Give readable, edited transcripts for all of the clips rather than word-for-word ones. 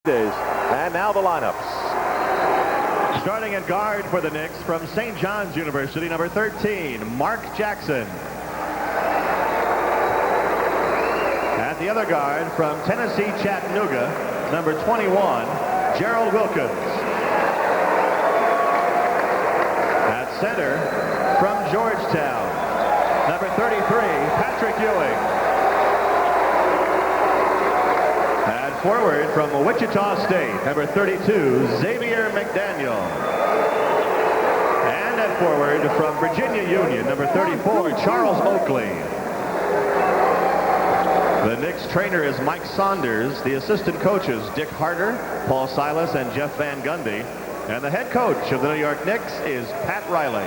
days. And now the lineups. Starting at guard for the Knicks from St. John's University, number 13, Mark Jackson. At the other guard from Tennessee Chattanooga, number 21, Gerald Wilkins. At center from Georgetown, number 33, Patrick Ewing. At forward from Wichita State, number 32, Xavier McDaniel. And at forward from Virginia Union, number 34, Charles Oakley. The Knicks trainer is Mike Saunders. The assistant coaches, Dick Harder, Paul Silas, and Jeff Van Gundy. And the head coach of the New York Knicks is Pat Riley.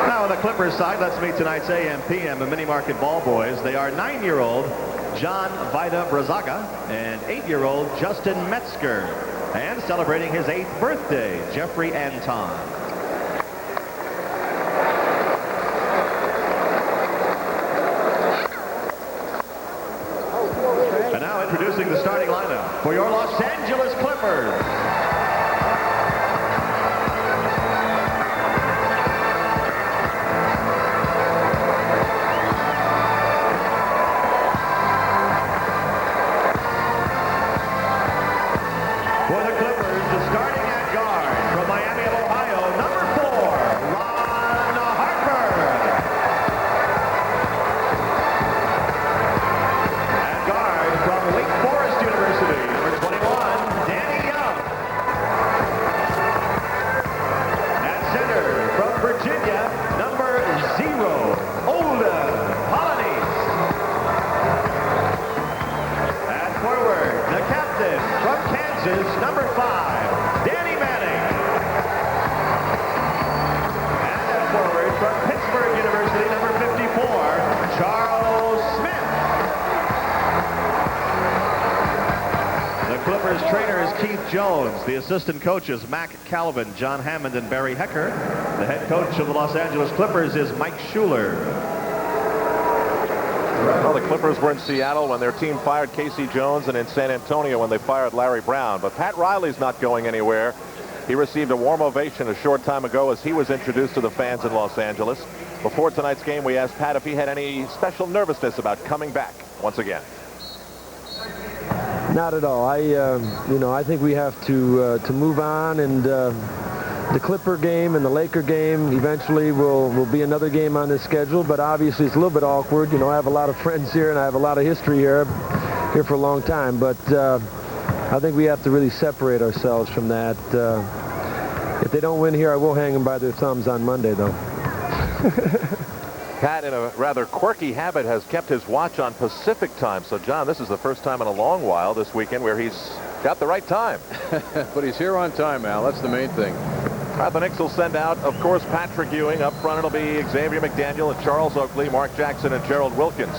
Now on the Clippers side, let's meet tonight's AM/PM, the Mini Market Ball Boys. They are 9-year-old John Vida Brazaga and 8-year-old Justin Metzger. And celebrating his 8th birthday, Jeffrey Anton. And now introducing the starting lineup for your Los Angeles Clippers. For the Clippers, starting at guard from Miami of Ohio, number 4, Ron Harper. At guard from Wake Forest University, number 21, Danny Young. At center from Virginia, number 0, Olden Polynice. At forward, the captain from Kansas, number 5, Danny Manning. And at forward from Pittsburgh University, number 54, Charles Smith. The Clippers trainer is Keith Jones. The assistant coaches, Mac Calvin, John Hammond, and Barry Hecker. The head coach of the Los Angeles Clippers is Mike Schuler. Well, the Clippers were in Seattle when their team fired Casey Jones, and in San Antonio when they fired Larry Brown. But Pat Riley's not going anywhere. He received a warm ovation a short time ago as he was introduced to the fans in Los Angeles. Before tonight's game, we asked Pat if he had any special nervousness about coming back once again. Not at all. I think we have to move on, and the Clipper game and the Laker game eventually will be another game on this schedule, but obviously it's a little bit awkward. You know, I have a lot of friends here and I have a lot of history here for a long time, but I think we have to really separate ourselves from that. If they don't win here, I will hang them by their thumbs on Monday, though. Pat, in a rather quirky habit, has kept his watch on Pacific time. So, John, this is the first time in a long while this weekend where he's got the right time. But he's here on time, Al. That's the main thing. The Knicks will send out, of course, Patrick Ewing. Up front, it'll be Xavier McDaniel and Charles Oakley, Mark Jackson and Gerald Wilkins.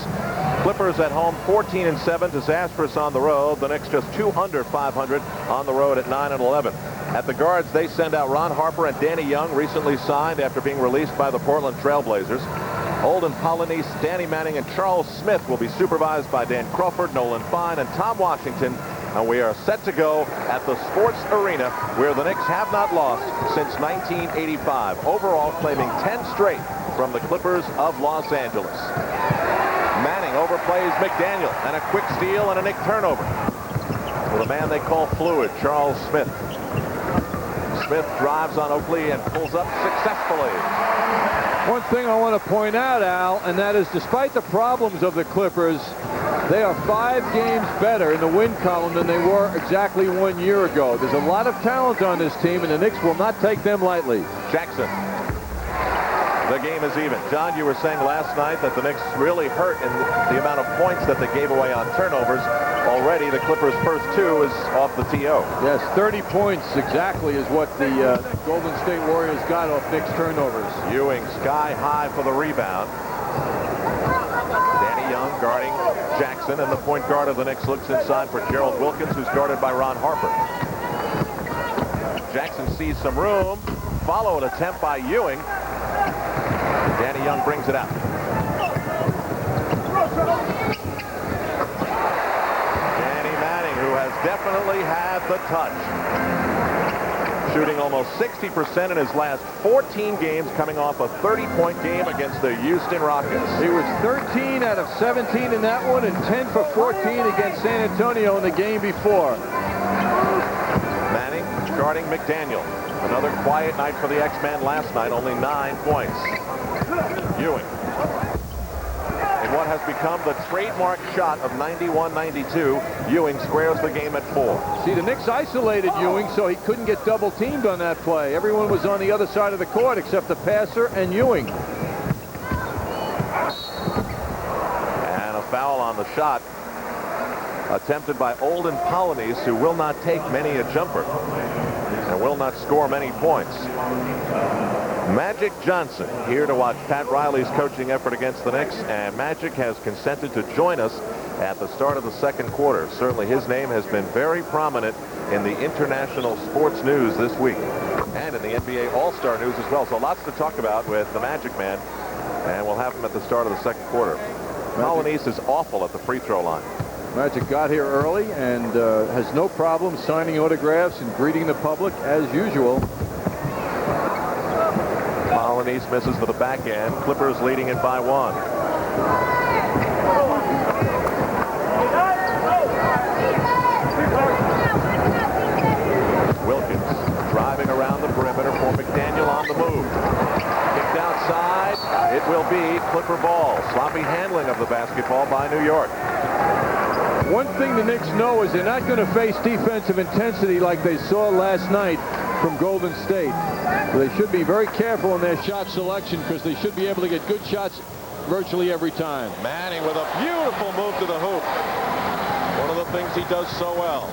Clippers at home 14-7, disastrous on the road. The Knicks just 2 under 500 on the road at 9-11. At the guards, they send out Ron Harper and Danny Young, recently signed after being released by the Portland Trailblazers. Olden Polynice, Danny Manning, and Charles Smith will be supervised by Dan Crawford, Nolan Fine, and Tom Washington. And we are set to go at the Sports Arena, where the Knicks have not lost since 1985. Overall, claiming 10 straight from the Clippers of Los Angeles. Manning overplays McDaniel, and a quick steal and a Knick turnover. With a man they call fluid, Charles Smith. Smith drives on Oakley and pulls up successfully. One thing I want to point out, Al, and that is despite the problems of the Clippers, they are 5 games better in the win column than they were exactly 1 year ago. There's a lot of talent on this team, and the Knicks will not take them lightly. Jackson. The game is even. John, you were saying last night that the Knicks really hurt in the amount of points that they gave away on turnovers. Already, the Clippers' first 2 is off the TO. Yes, 30 points exactly is what the Golden State Warriors got off Knicks turnovers. Ewing sky high for the rebound. Danny Young guarding Jackson, and the point guard of the Knicks looks inside for Gerald Wilkins, who's guarded by Ron Harper. Jackson sees some room. Follow an attempt by Ewing. Danny Young brings it out. a touch. Shooting almost 60% in his last 14 games, coming off a 30-point game against the Houston Rockets. He was 13 out of 17 in that one and 10 for 14 against San Antonio in the game before. Manning guarding McDaniel. Another quiet night for the X-Man last night, only 9 points. Ewing. In what has become the trademark shot of 91-92, Ewing squares the game at 4. See, the Knicks isolated Ewing, so he couldn't get double teamed on that play. Everyone was on the other side of the court except the passer and Ewing. And a foul on the shot attempted by Olden Polynice, who will not take many a jumper and will not score many points. Magic Johnson here to watch Pat Riley's coaching effort against the Knicks, and Magic has consented to join us at the start of the second quarter. Certainly his name has been very prominent in the international sports news this week and in the NBA All-Star news as well. So lots to talk about with the Magic Man, and we'll have him at the start of the second quarter. Polynice is awful at the free throw line. Magic got here early and has no problem signing autographs and greeting the public as usual. Polynice misses for the back end. Clippers leading it by 1. Wilkins driving around the perimeter for McDaniel on the move. Kicked outside. It will be Clipper ball. Sloppy handling of the basketball by New York. One thing the Knicks know is they're not going to face defensive intensity like they saw last night from Golden State. So they should be very careful in their shot selection because they should be able to get good shots virtually every time. Manning with a beautiful move to the hoop. One of the things he does so well.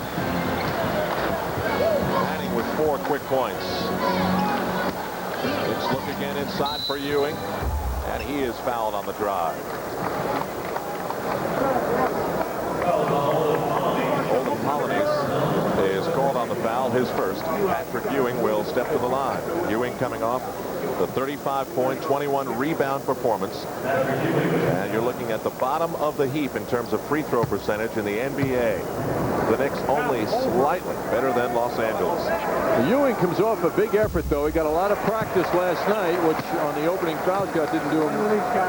Manning with 4 quick points. Let's look again inside for Ewing, and he is fouled on the drive. Olden Polynice is called on the foul, his first. Patrick Ewing will step to the line. Ewing coming off the 35-point, 21-rebound performance. And you're looking at the bottom of the heap in terms of free throw percentage in the NBA. The Knicks only slightly better than Los Angeles. Ewing comes off a big effort, though. He got a lot of practice last night, which on the opening foul shot didn't do him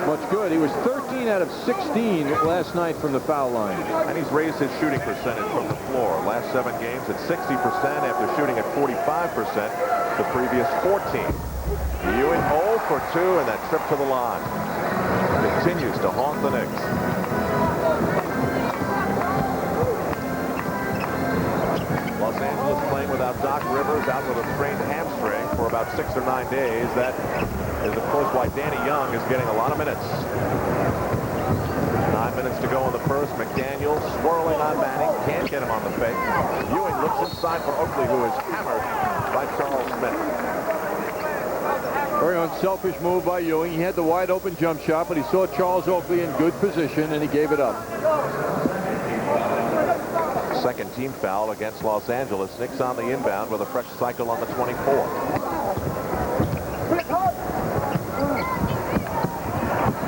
much good. He was 13 out of 16 last night from the foul line. And he's raised his shooting percentage from the floor. Last 7 games at 60% after shooting at 45% the previous 14. Ewing 0 for 2, and that trip to the line continues to haunt the Knicks. Los Angeles playing without Doc Rivers, out with a sprained hamstring for about 6 or 9 days. That is, of course, why Danny Young is getting a lot of minutes. 9 minutes to go in the first. McDaniel swirling on Manning. Can't get him on the fake. Ewing looks inside for Oakley, who is hammered by Charles Smith. Very unselfish move by Ewing. He had the wide open jump shot, but he saw Charles Oakley in good position, and he gave it up. Second team foul against Los Angeles. Knicks on the inbound with a fresh cycle on the 24.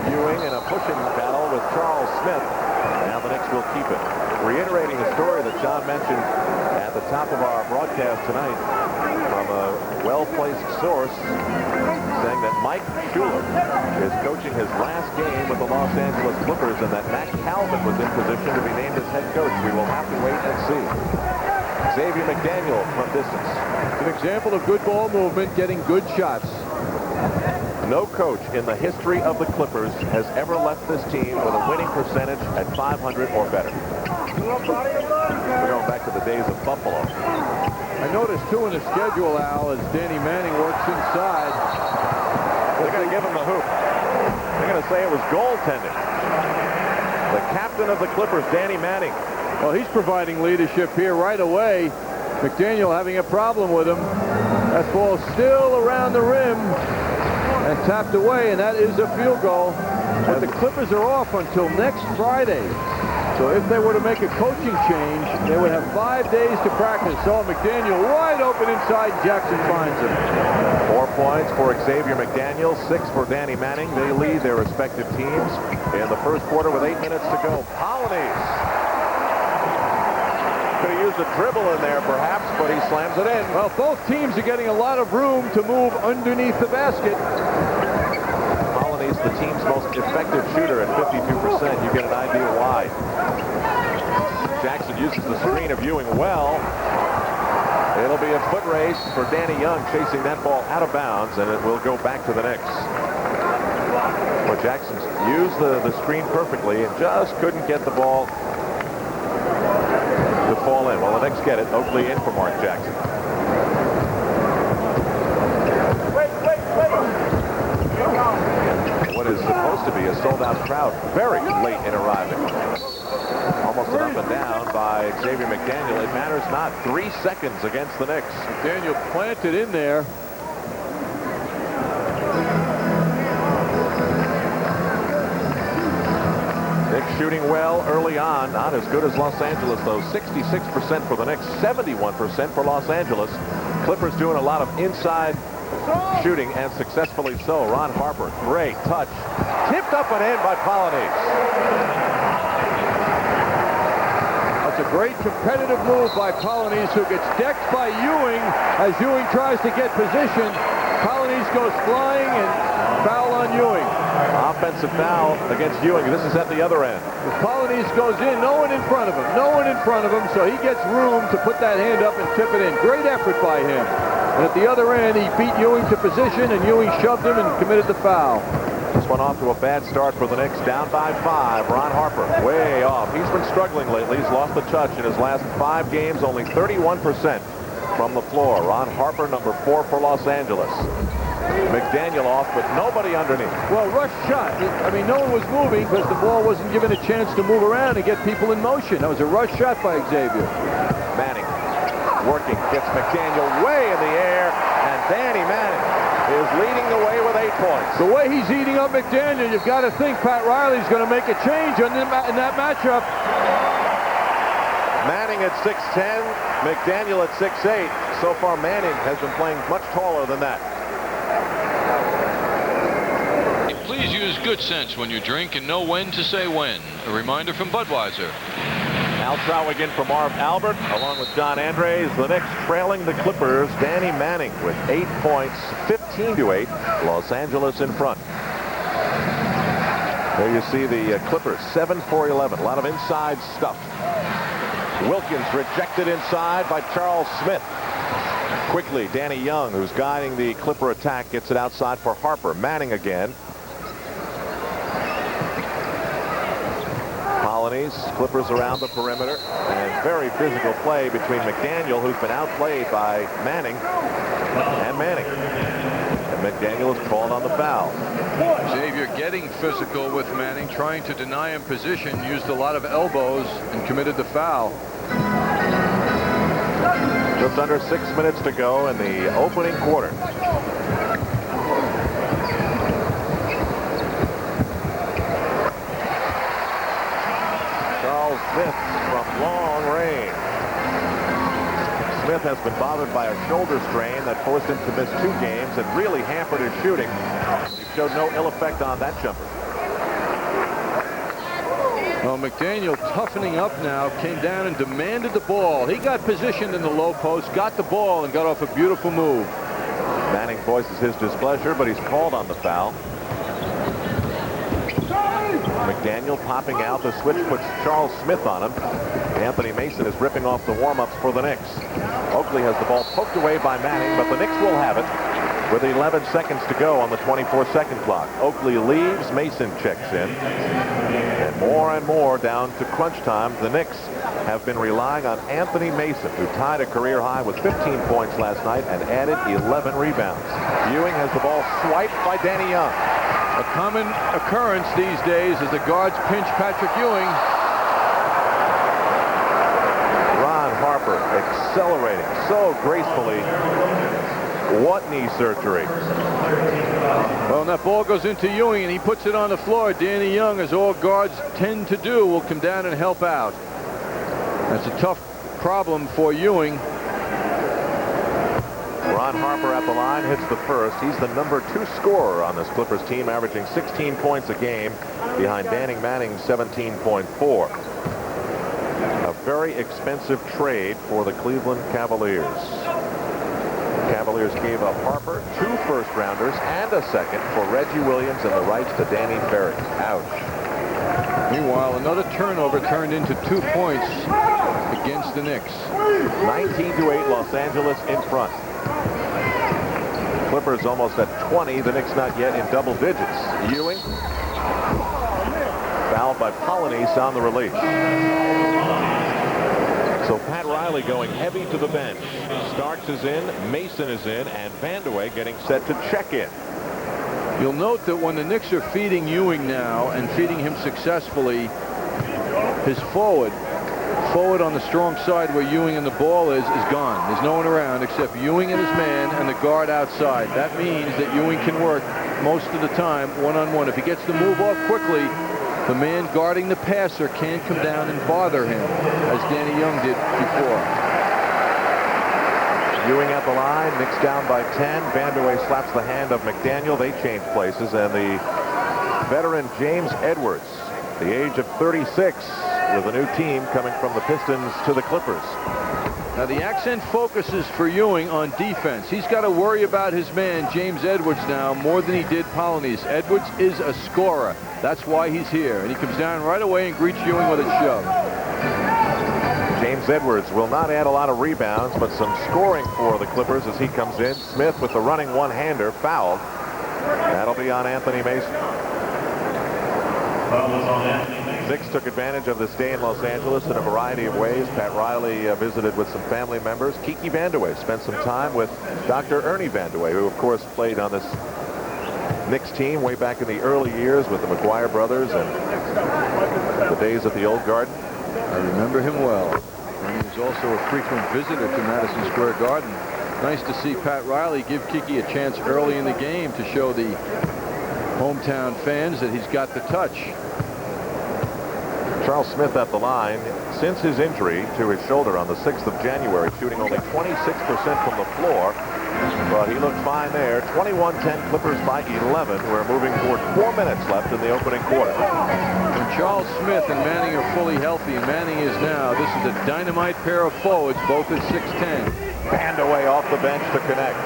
Ewing in a pushing battle with Charles Smith. Now the Knicks will keep it. Reiterating the story that John mentioned at the top of our broadcast tonight from a well-placed source saying that Mike Schuler is coaching his last game with the Los Angeles Clippers and that Matt Calvin was in position to be named as head coach. We will have to wait and see. Xavier McDaniel from distance. An example of good ball movement, getting good shots. No coach in the history of the Clippers has ever left this team with a winning percentage at 500 or better. We're going back to the days of Buffalo. I noticed, too, in the schedule, Al, as Danny Manning works inside. They're going to give him the hoop. They're going to say it was goaltending. The captain of the Clippers, Danny Manning. Well, he's providing leadership here right away. McDaniel having a problem with him. That ball still around the rim and tapped away, and that is a field goal. But the Clippers are off until next Friday. So if they were to make a coaching change, they would have 5 days to practice. So McDaniel wide open inside. Jackson finds him. 4 points for Xavier McDaniel, 6 for Danny Manning. They lead their respective teams in the first quarter with 8 minutes to go. Polynice Could have used a dribble in there, perhaps, but he slams it in. Well, both teams are getting a lot of room to move underneath the basket. Colony's the team's most effective shooter at 52%. You get an idea why. Jackson uses the screen of Ewing well. It'll be a foot race for Danny Young chasing that ball out of bounds, and it will go back to the Knicks. But Jackson used the screen perfectly and just couldn't get the ball to fall in. Well, the Knicks get it. Oakley in for Mark Jackson. What is supposed to be a sold-out crowd very late in arriving. Almost an up and down by Xavier McDaniel. It matters not. 3 seconds against the Knicks. McDaniel planted in there. Knicks shooting well early on. Not as good as Los Angeles, though. 66% for the Knicks, 71% for Los Angeles. Clippers doing a lot of inside shooting, and successfully so. Ron Harper, great touch. Tipped up and in by Polynice. That's a great competitive move by Polynice, who gets decked by Ewing as Ewing tries to get position. Polynice goes flying and foul on Ewing. Offensive foul against Ewing. This is at the other end. If Polynice goes in, no one in front of him. No one in front of him, so he gets room to put that hand up and tip it in. Great effort by him. And at the other end, he beat Ewing to position, and Ewing shoved him and committed the foul. This one off to a bad start for the Knicks, down by 5. Ron Harper, way off. He's been struggling lately. He's lost the touch in his last 5 games, only 31% from the floor. Ron Harper, number 4 for Los Angeles. McDaniel off, but nobody underneath. Well, rush shot. I mean, no one was moving because the ball wasn't given a chance to move around and get people in motion. That was a rush shot by Xavier. Manning working, gets McDaniel way in the air, and Danny Manning is leading the way with 8 points. The way he's eating up McDaniel, you've got to think Pat Riley's going to make a change in that matchup. Manning at 6'10", McDaniel at 6'8". So far, Manning has been playing much taller than that. Please use good sense when you drink and know when to say when. A reminder from Budweiser. Al Trautwig in for Marv Albert, along with John Andres. The Knicks trailing the Clippers. Danny Manning with 8 points, 15-8. Los Angeles in front. There you see the Clippers, 7 for 11. A lot of inside stuff. Wilkins rejected inside by Charles Smith. Quickly, Danny Young, who's guiding the Clipper attack, gets it outside for Harper. Manning again. Colonies, Clippers around the perimeter, and very physical play between McDaniel, who's been outplayed by Manning, and Manning. And McDaniel is called on the foul. Xavier getting physical with Manning, trying to deny him position, used a lot of elbows and committed the foul. Just under 6 minutes to go in the opening quarter. Charles Smith from long range. Smith has been bothered by a shoulder strain that forced him to miss 2 games and really hampered his shooting. He showed no ill effect on that jumper. Well, McDaniel toughening up now, came down and demanded the ball. He got positioned in the low post, got the ball, and got off a beautiful move. Manning voices his displeasure, but he's called on the foul. McDaniel popping out. The switch puts Charles Smith on him. Anthony Mason is ripping off the warm-ups for the Knicks. Oakley has the ball poked away by Manning, but the Knicks will have it with 11 seconds to go on the 24-second clock. Oakley leaves. Mason checks in. And more down to crunch time. The Knicks have been relying on Anthony Mason, who tied a career high with 15 points last night and added 11 rebounds. Ewing has the ball swiped by Danny Young. A common occurrence these days as the guards pinch Patrick Ewing. Ron Harper accelerating so gracefully. What knee surgery? Well, and that ball goes into Ewing, and he puts it on the floor. Danny Young, as all guards tend to do, will come down and help out. That's a tough problem for Ewing. Ron Harper at the line, hits the first. He's the number 2 scorer on this Clippers team, averaging 16 points a game behind Danny Manning's 17.4. A very expensive trade for the Cleveland Cavaliers. Cavaliers gave up Harper, 2 first-rounders, and a second for Reggie Williams and the rights to Danny Ferry. Ouch. Meanwhile, another turnover turned into 2 points against the Knicks. 19-8, Los Angeles in front. Clippers almost at 20. The Knicks not yet in double digits. Ewing fouled by Polynice on the release. So Pat Riley going heavy to the bench. Starks is in, Mason is in, and Vandeweghe getting set to check in. You'll note that when the Knicks are feeding Ewing now and feeding him successfully, his forward on the strong side where Ewing and the ball is gone. There's no one around except Ewing and his man and the guard outside. That means that Ewing can work most of the time one-on-one. If he gets the move off quickly, the man guarding the passer can't come down and bother him, as Danny Young did before. Ewing at the line, Knicks down by 10. Vandeweghe slaps the hand of McDaniel. They change places, and the veteran James Edwards, the age of 36, with a new team coming from the Pistons to the Clippers. Now the accent focuses for Ewing on defense. He's got to worry about his man, James Edwards, now more than he did Polynice. Edwards is a scorer. That's why he's here. And he comes down right away and greets Ewing with a shove. James Edwards will not add a lot of rebounds, but some scoring for the Clippers as he comes in. Smith with the running one-hander, fouled. That'll be on Anthony Mason. Knicks took advantage of this day in Los Angeles in a variety of ways. Pat Riley visited with some family members. Kiki Vandeweghe spent some time with Dr. Ernie Vandeweghe, who of course played on this Knicks team way back in the early years with the McGuire brothers and the days at the Old Garden. I remember him well. And he was also a frequent visitor to Madison Square Garden. Nice to see Pat Riley give Kiki a chance early in the game to show the hometown fans that he's got the touch. Charles Smith at the line. Since his injury to his shoulder on the 6th of January, shooting only 26% from the floor, but he looked fine there. 21-10, Clippers by 11. We're moving toward 4 minutes left in the opening quarter. When Charles Smith and Manning are fully healthy, and Manning is now, this is a dynamite pair of forwards, both at 6'10". Vandeweghe off the bench to connect.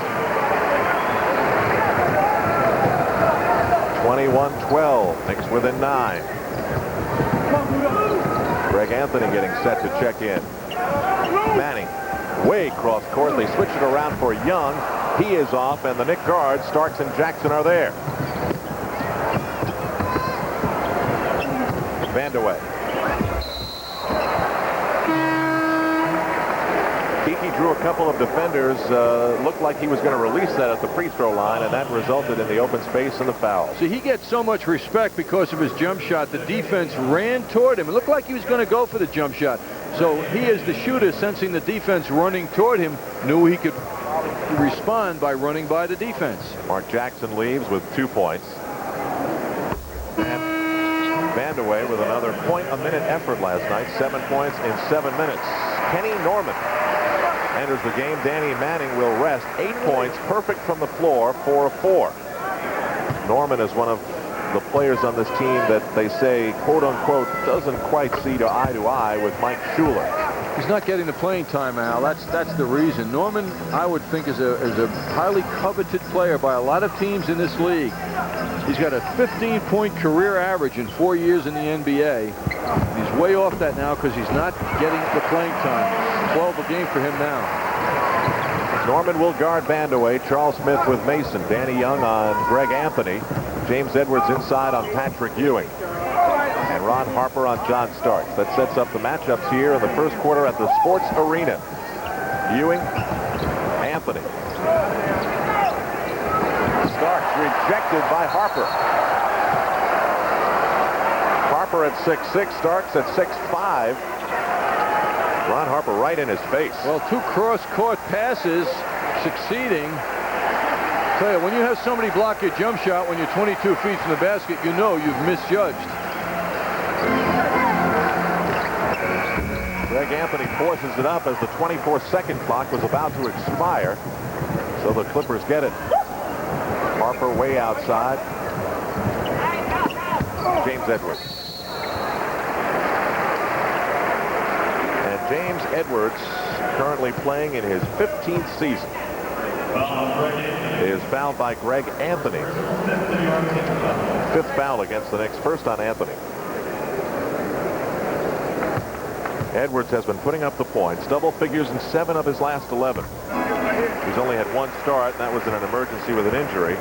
21-12, Knicks within 9. Greg Anthony getting set to check in. Manning way cross court. They switch it around for Young. He is off, and the Knick guards, Starks and Jackson, are there. Vandeweghe. Kiki drew a couple of defenders. Looked like he was going to release that at the free throw line, and that resulted in the open space and the foul. See, he gets so much respect because of his jump shot. The defense ran toward him. It looked like he was going to go for the jump shot. So he, as the shooter, sensing the defense running toward him, knew he could respond by running by the defense. Mark Jackson leaves with 2 points. And Vandeweghe with another point-a-minute effort last night. 7 points in 7 minutes. Kenny Norman enters the game. Danny Manning will rest. 8 points, perfect from the floor, 4 of 4. Norman is one of the players on this team that they say, quote-unquote, doesn't quite see eye with Mike Schuler. He's not getting the playing time, Al. That's the reason. Norman, I would think, is a highly coveted player by a lot of teams in this league. He's got a 15-point career average in 4 years in the NBA. He's way off that now because he's not getting the playing time. 12 a game for him now. Norman will guard Vandeweghe. Charles Smith with Mason. Danny Young on Greg Anthony. James Edwards inside on Patrick Ewing. And Ron Harper on John Starks. That sets up the matchups here in the first quarter at the Sports Arena. Ewing, Anthony. Starks rejected by Harper. Harper at 6'6", Starks at 6'5". Ron Harper right in his face. Well, 2 cross-court passes succeeding. Tell you, when you have somebody block your jump shot when you're 22 feet from the basket, you know you've misjudged. Greg Anthony forces it up as the 24-second clock was about to expire. So the Clippers get it. Harper way outside. James Edwards. James Edwards, currently playing in his 15th season, is fouled by Greg Anthony. 5th foul against the Knicks, first on Anthony. Edwards has been putting up the points, double figures in 7 of his last 11. He's only had 1 start, and that was in an emergency with an injury.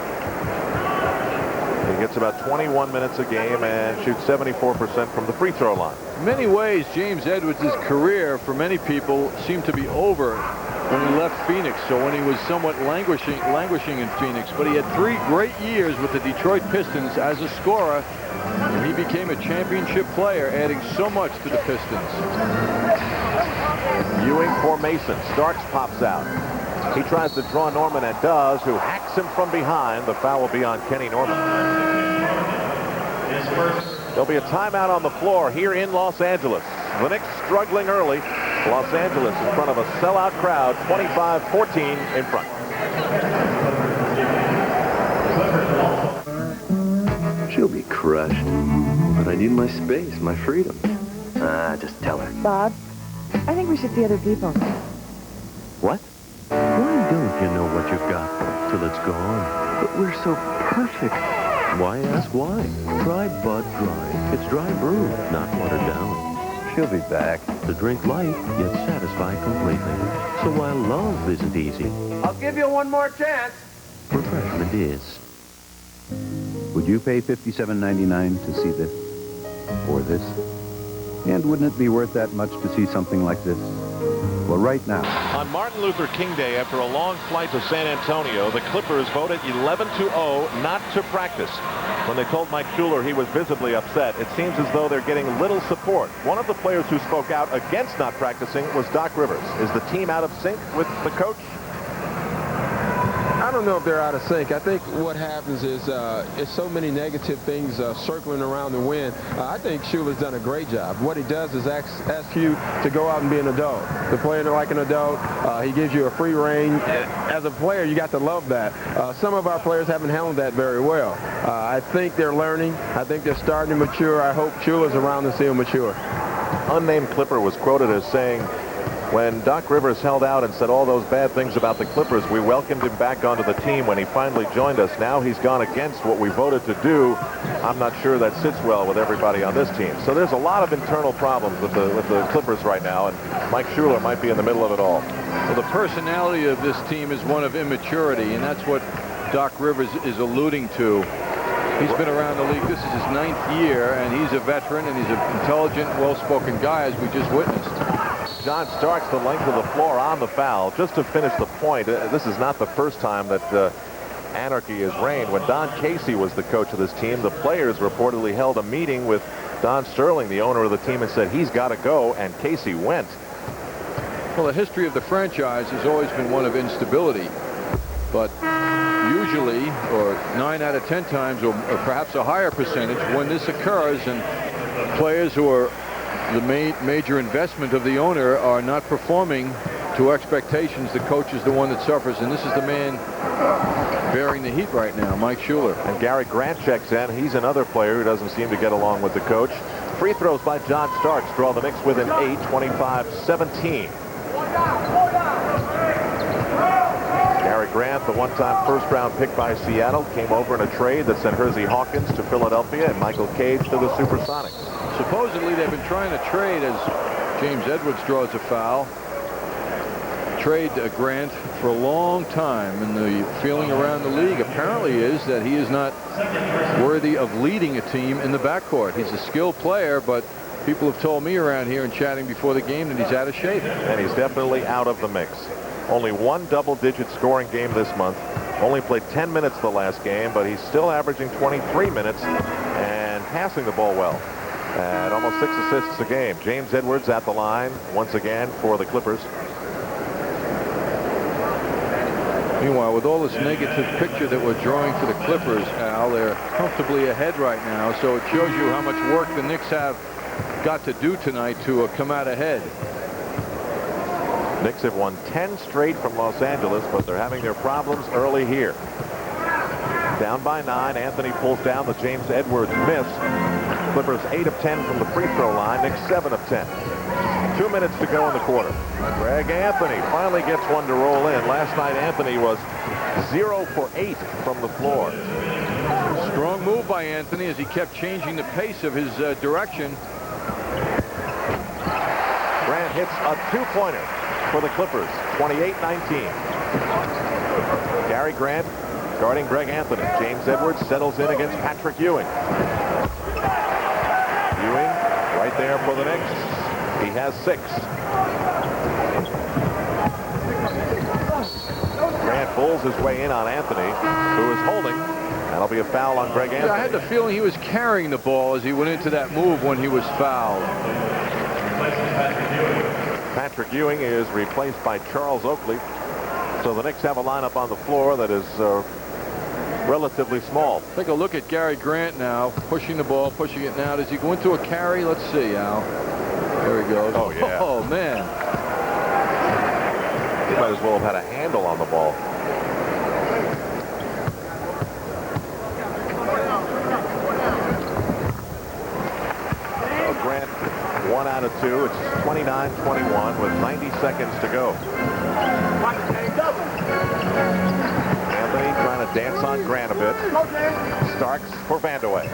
He gets about 21 minutes a game and shoots 74% from the free throw line. In many ways, James Edwards' career, for many people, seemed to be over when he left Phoenix. So when he was somewhat languishing in Phoenix, but he had 3 great years with the Detroit Pistons as a scorer. And he became a championship player, adding so much to the Pistons. Ewing formation. Starks pops out. He tries to draw Norman and does, who hacks him from behind. The foul will be on Kenny Norman. There'll be a timeout on the floor here in Los Angeles. The Knicks struggling early. Los Angeles in front of a sellout crowd, 25-14 in front. She'll be crushed. But I need my space, my freedom. Just tell her. Bob, I think we should see other people. What? Why don't you know what you've got till it's gone? But we're so perfect. Why ask why? Try Bud Dry. It's dry brew, not watered down. She'll be back to drink light, yet satisfy completely. So while love isn't easy, I'll give you one more chance. refreshment is. Would you pay $57.99 to see this? Or this? And wouldn't it be worth that much to see something like this? Well, right now. On Martin Luther King Day, after a long flight to San Antonio, the Clippers voted 11-0 not to practice. When they told Mike Schuler he was visibly upset, it seems as though they're getting little support. One of the players who spoke out against not practicing was Doc Rivers. Is the team out of sync with the coach? I don't know if they're out of sync. I think what happens is it's so many negative things circling around the wind. I think Schuler's done a great job. What he does is ask you to go out and be an adult, to play like an adult. He gives you a free rein. As a player, you got to love that. Some of our players haven't handled that very well. I think they're learning. I think they're starting to mature. I hope Schuler's around to see them mature. Unnamed Clipper was quoted as saying, when Doc Rivers held out and said all those bad things about the Clippers, we welcomed him back onto the team when he finally joined us. Now he's gone against what we voted to do. I'm not sure that sits well with everybody on this team. So there's a lot of internal problems with the Clippers right now, and Mike Schuler might be in the middle of it all. Well, the personality of this team is one of immaturity, and that's what Doc Rivers is alluding to. He's been around the league. This is his 9th year, and he's a veteran, and he's an intelligent, well-spoken guy, as we just witnessed. John Starks the length of the floor on the foul. Just to finish the point, this is not the first time that anarchy has reigned. When Don Casey was the coach of this team, the players reportedly held a meeting with Don Sterling, the owner of the team, and said he's got to go, and Casey went. Well, the history of the franchise has always been one of instability, but usually, or 9 out of 10 times, or perhaps a higher percentage, when this occurs and players who are the major investment of the owner are not performing to expectations, the coach is the one that suffers, and this is the man bearing the heat right now, Mike Schuler. And Gary Grant checks in. He's another player who doesn't seem to get along with the coach. Free throws by John Starks draw the Knicks within 8, 25-17. Gary Grant, the one-time first-round pick by Seattle, came over in a trade that sent Hersey Hawkins to Philadelphia and Michael Cage to the Supersonics. Supposedly they've been trying to trade, as James Edwards draws a foul, trade Grant for a long time, and the feeling around the league apparently is that he is not worthy of leading a team in the backcourt. He's a skilled player, but people have told me around here and chatting before the game that he's out of shape. And he's definitely out of the mix. Only one double-digit scoring game this month. Only played 10 minutes the last game, but he's still averaging 23 minutes and passing the ball well. And almost 6 assists a game. James Edwards at the line once again for the Clippers. Meanwhile, with all this negative picture that we're drawing for the Clippers, Al, they're comfortably ahead right now, so it shows you how much work the Knicks have got to do tonight to come out ahead. Knicks have won 10 straight from Los Angeles, but they're having their problems early here. Down by 9, Anthony pulls down the James Edwards miss. Clippers 8 of 10 from the free throw line, Knicks 7 of 10. 2 minutes to go in the quarter. Greg Anthony finally gets one to roll in. Last night, Anthony was 0 for 8 from the floor. Strong move by Anthony as he kept changing the pace of his direction. Grant hits a two-pointer for the Clippers, 28-19. Gary Grant guarding Greg Anthony. James Edwards settles in against Patrick Ewing. Ewing right there for the Knicks. He has 6. Grant pulls his way in on Anthony, who is holding. That'll be a foul on Greg Anthony. I had the feeling he was carrying the ball as he went into that move when he was fouled. Patrick Ewing is replaced by Charles Oakley. So the Knicks have a lineup on the floor that is relatively small. Take a look at Gary Grant now, pushing the ball, pushing it now. Does he go into a carry? Let's see, Al. There he goes. Oh, yeah. Oh, man. He might as well have had a handle on the ball. Oh, Grant, 1 out of 2. It's 29-21 with 90 seconds to go. Anthony trying to dance on Grant a bit. Starks for Vandeweghe.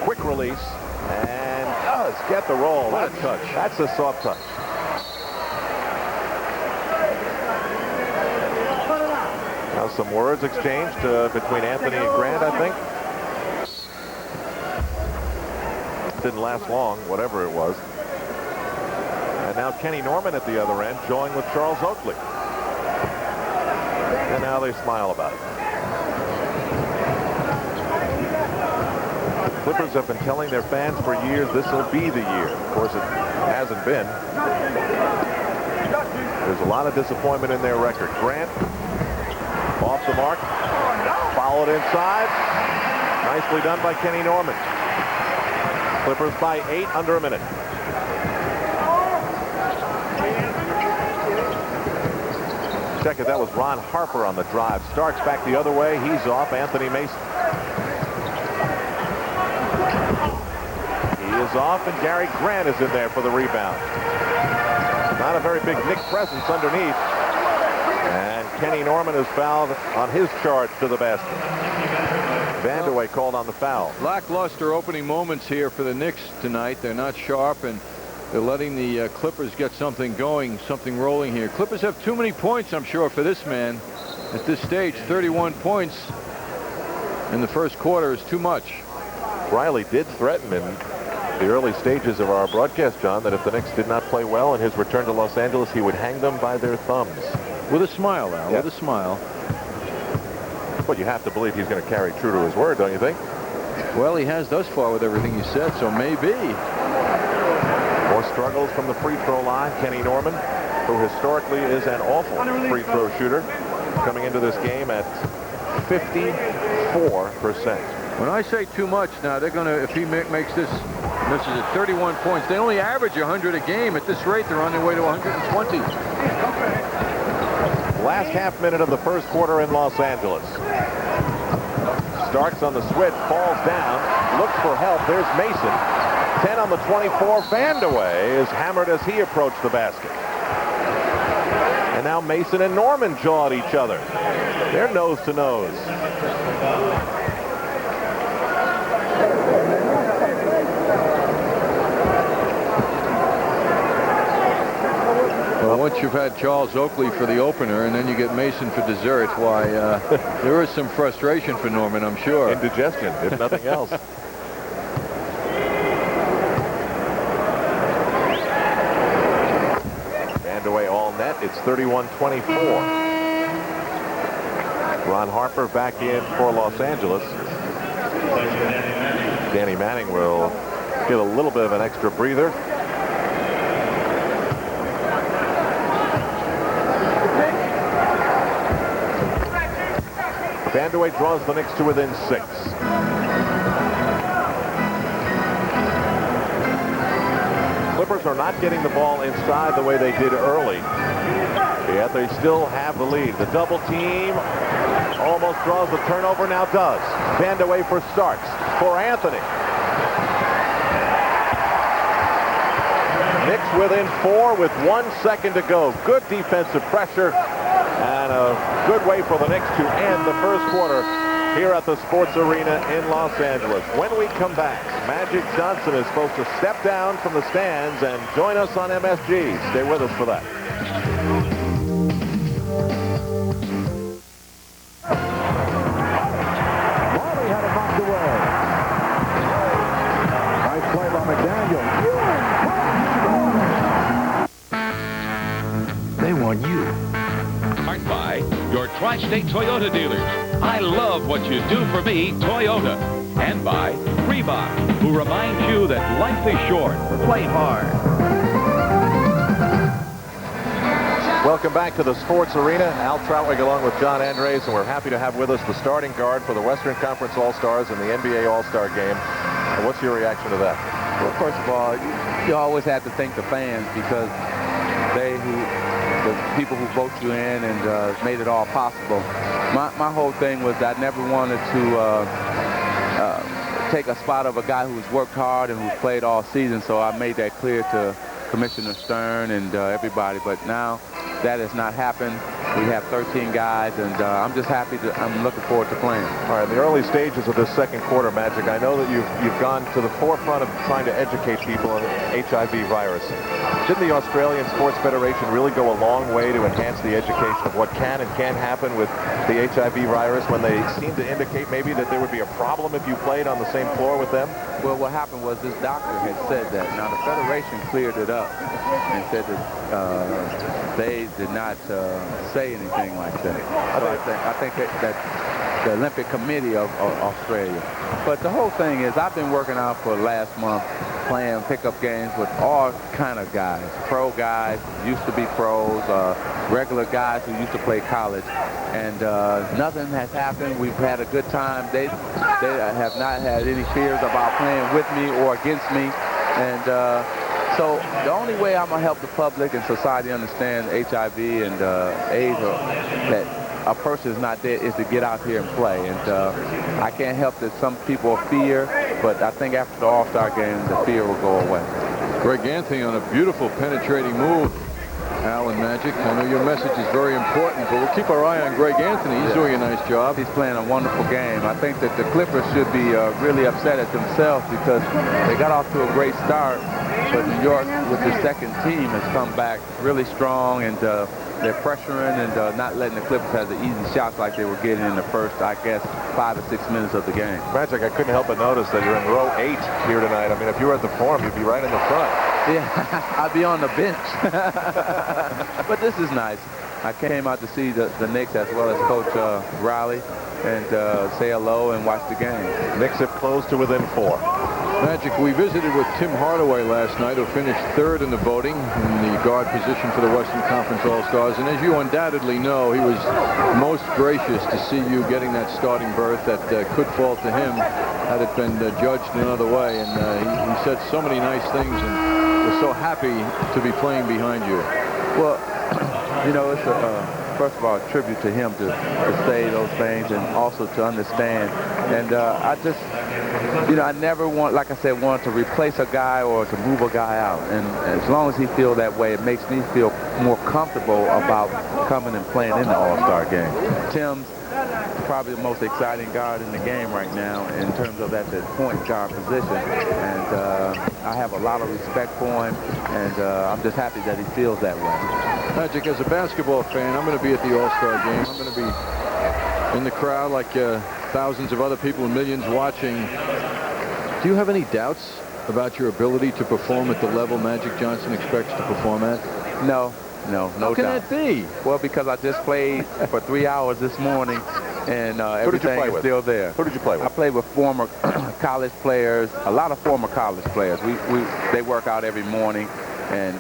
Quick release and does get the roll. What a touch. That's a soft touch. Now some words exchanged between Anthony and Grant, I think. Didn't last long, whatever it was. And now Kenny Norman at the other end, joined with Charles Oakley. And now they smile about it. The Clippers have been telling their fans for years this will be the year. Of course, it hasn't been. There's a lot of disappointment in their record. Grant off the mark. Followed inside. Nicely done by Kenny Norman. Clippers by 8 under a minute. Check it. That was Ron Harper on the drive. Starks back the other way. He's off. Anthony Mason. He is off, and Gary Grant is in there for the rebound. Not a very big Knick presence underneath. And Kenny Norman is fouled on his charge to the basket. Vandeweghe called on the foul. Lackluster opening moments here for the Knicks tonight. They're not sharp, and they're letting the Clippers get something going, something rolling here. Clippers have too many points, I'm sure, for this man. At this stage, 31 points in the first quarter is too much. Riley did threaten in the early stages of our broadcast, John, that if the Knicks did not play well in his return to Los Angeles, he would hang them by their thumbs. With a smile, Al, with a smile. But you have to believe he's going to carry true to his word, don't you think? Well, he has thus far with everything he said, so maybe. More struggles from the free throw line. Kenny Norman, who historically is an awful free throw shooter, coming into this game at 54%. When I say too much now, they're going to, if he makes this is at 31 points. They only average 100 a game. At this rate, they're on their way to 120. Last half minute of the first quarter in Los Angeles. Starks on the switch, falls down, looks for help. There's Mason. 10 on the 24. Vandeweghe is hammered as he approached the basket. And now Mason and Norman jaw at each other. They're nose to nose. Well, once you've had Charles Oakley for the opener and then you get Mason for dessert, why, there is some frustration for Norman, I'm sure. Indigestion, if nothing else. Vandeweghe all net. It's 31-24. Ron Harper back in for Los Angeles. Danny Manning will get a little bit of an extra breather. Vandeweghe draws the Knicks to within 6. Clippers are not getting the ball inside the way they did early. Yet they still have the lead. The double team almost draws the turnover, now does. Vandeweghe for Starks, for Anthony. Knicks Knicks within 4 with 1 second to go. Good defensive pressure and a good way for the Knicks to end the first quarter here at the Sports Arena in Los Angeles. When we come back, Magic Johnson is supposed to step down from the stands and join us on MSG. Stay with us for that. Riley had it knocked away. Nice play by McDaniel. They want you. Powered by your Tri-State Toyota dealers. I love what you do for me, Toyota. And by Reebok, who reminds you that life is short. Play hard. Welcome back to the Sports Arena. Al Troutwig along with John Andres, and we're happy to have with us the starting guard for the Western Conference All-Stars and the NBA All-Star game. What's your reaction to that? Well, first of all, you always have to thank the fans because the people who vote you in and made it all possible. My whole thing was I never wanted to take a spot of a guy who's worked hard and who's played all season, so I made that clear to Commissioner Stern and everybody. But now that has not happened. We have 13 guys, and I'm just happy. I'm looking forward to playing. All right, in the early stages of this second quarter, Magic, I know that you've gone to the forefront of trying to educate people on the HIV virus. Didn't the Australian Sports Federation really go a long way to enhance the education of what can and can't happen with the HIV virus when they seemed to indicate maybe that there would be a problem if you played on the same floor with them? Well, what happened was this doctor had said that. Now, the Federation cleared it up and said that they did not say anything like that. So I think that the Olympic Committee of Australia. But the whole thing is I've been working out for last month playing pickup games with all kind of guys. Pro guys, used to be pros, regular guys who used to play college. And nothing has happened. We've had a good time. They have not had any fears about playing with me or against me. And so the only way I'm going to help the public and society understand HIV and AIDS, that a person is not dead, is to get out here and play. And I can't help that some people fear, but I think after the All-Star game, the fear will go away. Greg Anthony on a beautiful penetrating move. Alan Magic, I know your message is very important, but we'll keep our eye on Greg Anthony. He's doing a nice job. He's playing a wonderful game. I think that the Clippers should be really upset at themselves because they got off to a great start, but New York, with the second team, has come back really strong, and they're pressuring and not letting the Clippers have the easy shots like they were getting in the first, I guess, 5 or 6 minutes of the game. Magic, I couldn't help but notice that you're in row 8 here tonight. I mean, if you were at the Forum, you'd be right in the front. Yeah, I'd be on the bench. But this is nice. I came out to see the Knicks as well as Coach Riley and say hello and watch the game. Knicks have closed to within 4. Magic, we visited with Tim Hardaway last night, who finished 3rd in the voting in the guard position for the Western Conference All-Stars. And as you undoubtedly know, he was most gracious to see you getting that starting berth that could fall to him had it been judged another way. And he said so many nice things and was so happy to be playing behind you. Well, you know, it's first of all, a tribute to him to say those things and also to understand. And I just, you know, I never want, like I said, want to replace a guy or to move a guy out. And as long as he feels that way, it makes me feel more comfortable about coming and playing in the All-Star game. Tim's probably the most exciting guard in the game right now in terms of at the point guard position. And I have a lot of respect for him, and I'm just happy that he feels that way. Magic, as a basketball fan, I'm going to be at the All-Star game. I'm going to be in the crowd like thousands of other people and millions watching. Do you have any doubts about your ability to perform at the level Magic Johnson expects to perform at? No doubt. How can that be? Well, because I just played for 3 hours this morning, and everything is still there. Who did you play with? I played with former college players, a lot of former college players. They work out every morning, and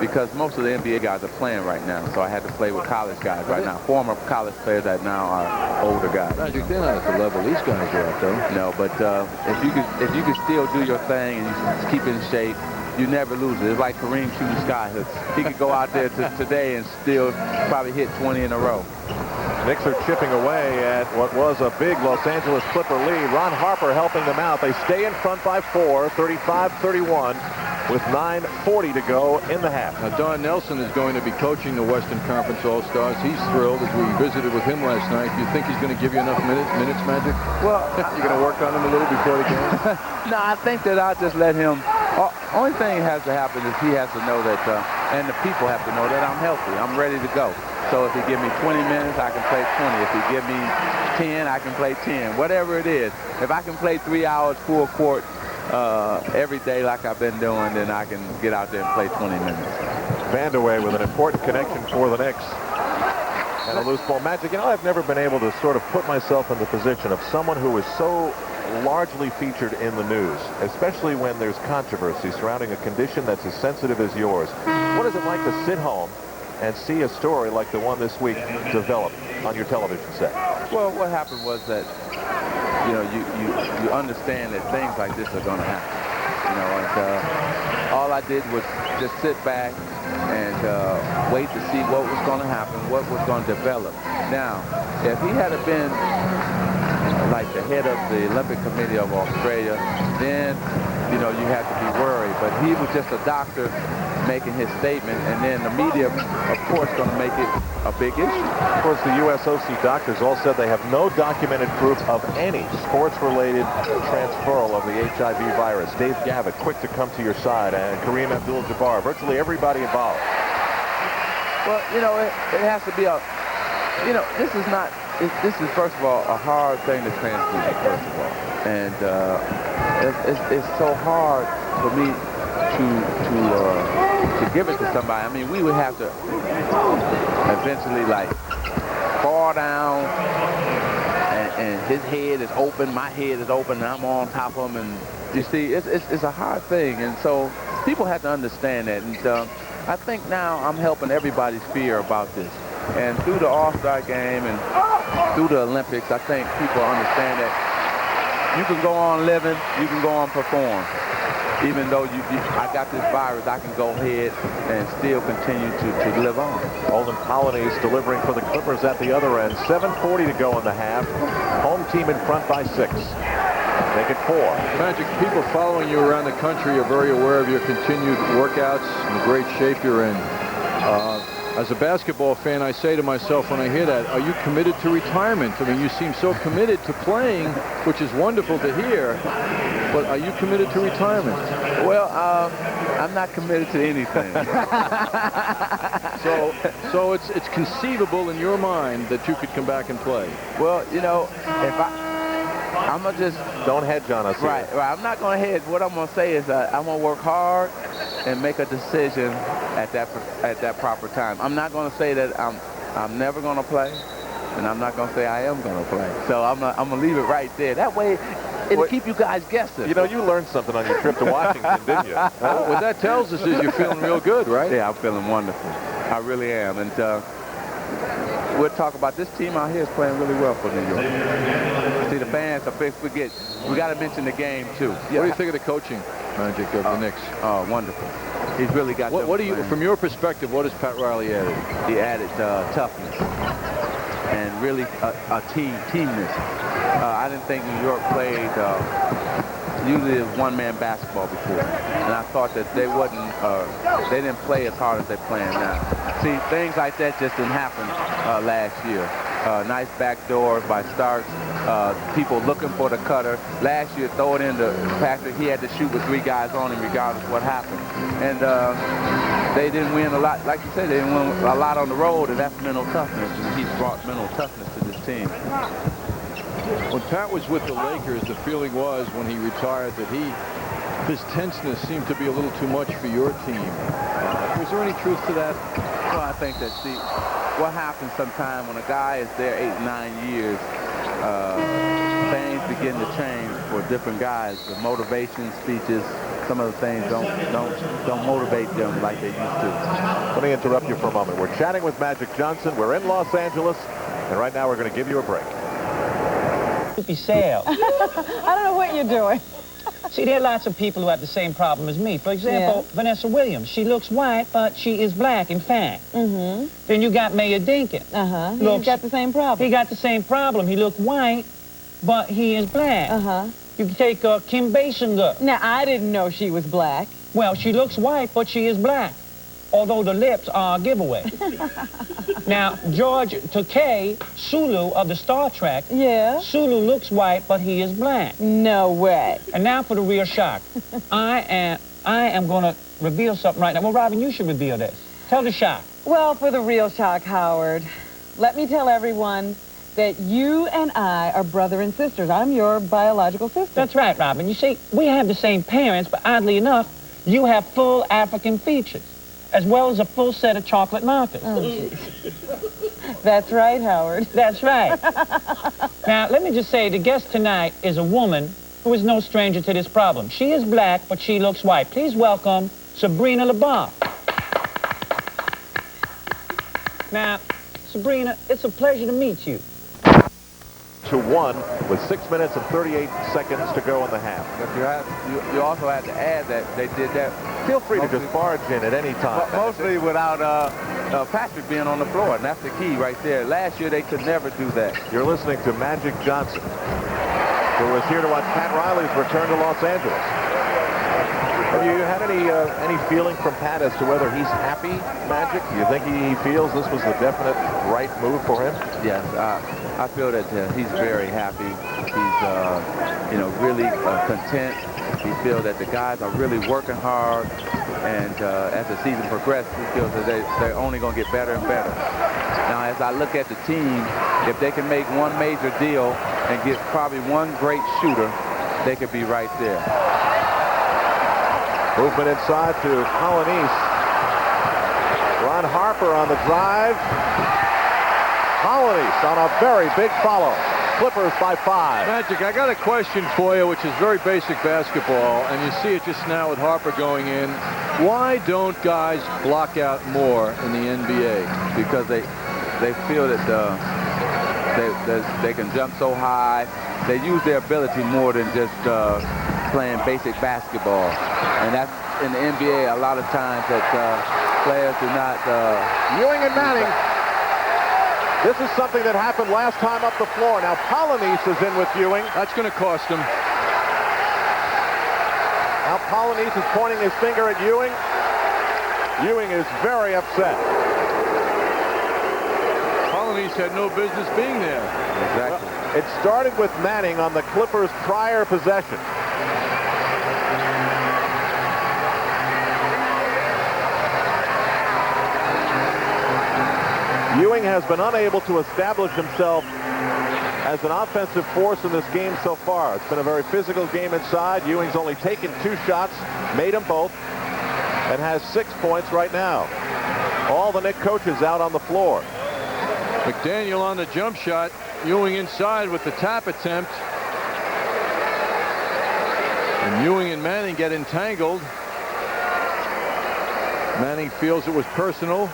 because most of the NBA guys are playing right now, so I had to play with college guys right now. Former college players that now are older guys. Magic, they're not at the level these guys are at, though. No, but if you could still do your thing and you keep in shape, you never lose it. It's like Kareem shooting sky hooks. He could go out there today and still probably hit 20 in a row. Knicks are chipping away at what was a big Los Angeles Clipper lead. Ron Harper helping them out. They stay in front by 4, 35-31. with 9:40 to go in the half. Now, Don Nelson is going to be coaching the Western Conference All-Stars. He's thrilled as we visited with him last night. Do you think he's going to give you enough minutes, Magic? Well, you're going to work on him a little before the game? No, I think that I'll just let him. Only thing has to happen is he has to know that, and the people have to know that I'm healthy. I'm ready to go. So if he give me 20 minutes, I can play 20. If he give me 10, I can play 10. Whatever it is. If I can play 3 hours full court every day like I've been doing, then I can get out there and play 20 minutes. Vandeweghe with an important connection for the Knicks. And a loose ball. Magic, you know, I've never been able to sort of put myself in the position of someone who is so largely featured in the news, especially when there's controversy surrounding a condition that's as sensitive as yours. What is it like to sit home and see a story like the one this week develop on your television set? Well, what happened was that, you know, you understand that things like this are going to happen. You know, and all I did was just sit back and wait to see what was going to happen, what was going to develop. Now, if he had been like the head of the Olympic Committee of Australia, then, you know, you have to be worried. But he was just a doctor making his statement, and then the media, of course, going to make it a big issue. Of course, the USOC doctors all said they have no documented proof of any sports-related transferal of the HIV virus. Dave Gavitt, quick to come to your side, and Kareem Abdul-Jabbar, virtually everybody involved. Well, you know, it has to be a, you know, this is not, this is, first of all, a hard thing to transmit, first of all. And it's so hard for me to give it to somebody. I mean, we would have to eventually, like, fall down, and his head is open, my head is open, and I'm on top of him, and you see, it's a hard thing, and so people have to understand that, and I think now I'm helping everybody's fear about this, and through the All-Star game and through the Olympics, I think people understand that you can go on living, you can go on perform. Even though I got this virus, I can go ahead and still continue to live on. Olden Polynice delivering for the Clippers at the other end. 7:40 to go in the half. Home team in front by 6. Make it 4. Magic, people following you around the country are very aware of your continued workouts and the great shape you're in. As a basketball fan, I say to myself when I hear that, are you committed to retirement? I mean, you seem so committed to playing, which is wonderful to hear, but are you committed to retirement? Well, I'm not committed to anything. So it's conceivable in your mind that you could come back and play. Well, you know, if I'm going to just... Don't hedge on us. Right. I'm not going to hedge. What I'm going to say is I'm going to work hard and make a decision at that proper time. I'm not going to say that I'm never going to play, and I'm not going to say I am going to play. So I'm going to leave it right there. That way, it'll keep you guys guessing. You know, you learned something on your trip to Washington, didn't you? What that tells us is you're feeling real good, right? Yeah, I'm feeling wonderful. I really am. And we'll talk about this team out here is playing really well for New York. See, the fans, we got to mention the game, too. Yeah. What do you think of the coaching, Magic, of the Knicks? Oh, wonderful. He's really got what do you, from your perspective, what has Pat Riley added? He added toughness and really a teamness. I didn't think New York played usually one-man basketball before, and I thought that they didn't play as hard as they're playing now. See, things like that just didn't happen last year. Nice backdoor by Starks. People looking for the cutter. Last year, throw it into Patrick. He had to shoot with 3 guys on him regardless of what happened. And they didn't win a lot. Like you said, they didn't win a lot on the road, and that's mental toughness. And he's brought mental toughness to this team. When Pat was with the Lakers, the feeling was when he retired that his tenseness seemed to be a little too much for your team. Was there any truth to that? Well, I think that, see, what happens sometimes when a guy is there 8, 9 years, things begin to change for different guys. The motivation speeches, some of the things don't motivate them like they used to. Let me interrupt you for a moment. We're chatting with Magic Johnson. We're in Los Angeles, and right now we're going to give you a break. Sale. I don't know what you're doing. See, there are lots of people who have the same problem as me. For example, Vanessa Williams. She looks white, but she is black, in fact. Mm-hmm. Then you got Mayor Dinkin. He's got the same problem. He got the same problem. He looked white, but he is black. You can take Kim Basinger. Now, I didn't know she was black. Well, she looks white, but she is black, although the lips are a giveaway. Now, George Takei Sulu of the Star Trek. Yeah? Sulu looks white, but he is black. No way. And now for the real shock. I am going to reveal something right now. Well, Robin, you should reveal this. Tell the shock. Well, for the real shock, Howard, let me tell everyone that you and I are brother and sisters. I'm your biological sister. That's right, Robin. You see, we have the same parents, but oddly enough, you have full African features, as well as a full set of chocolate markers. Oh, geez. That's right, Howard. That's right. Now, let me just say, the guest tonight is a woman who is no stranger to this problem. She is black, but she looks white. Please welcome Sabrina LeBar. Now, Sabrina, it's a pleasure to meet you. 2-1 with 6 minutes and 38 seconds to go in the half. But you also have to add that they did that. Feel free to just barge in at any time. Mostly without Patrick being on the floor, and that's the key right there. Last year, they could never do that. You're listening to Magic Johnson, who was here to watch Pat Riley's return to Los Angeles. Have you had any feeling from Pat as to whether he's happy, Magic? Do you think he feels this was the definite right move for him? Yes, I feel that he's very happy. He's, really content. He feels that the guys are really working hard, and as the season progresses, he feels that they're only going to get better and better. Now, as I look at the team, if they can make one major deal and get probably one great shooter, they could be right there. Movement inside to Colonies. Ron Harper on the drive. Colonies on a very big follow. Clippers by 5. Magic, I got a question for you, which is very basic basketball, and you see it just now with Harper going in. Why don't guys block out more in the NBA? Because they feel that they can jump so high. They use their ability more than just playing basic basketball. And that's in the NBA a lot of times that players do not... Ewing and Manning. This is something that happened last time up the floor. Now Polonese is in with Ewing. That's going to cost him. Now Polonese is pointing his finger at Ewing. Ewing is very upset. Polonese had no business being there. Exactly. Well, it started with Manning on the Clippers' prior possession. Ewing has been unable to establish himself as an offensive force in this game so far. It's been a very physical game inside. Ewing's only taken 2 shots, made them both, and has 6 points right now. All the Knicks coaches out on the floor. McDaniel on the jump shot. Ewing inside with the tap attempt. And Ewing and Manning get entangled. Manning feels it was personal.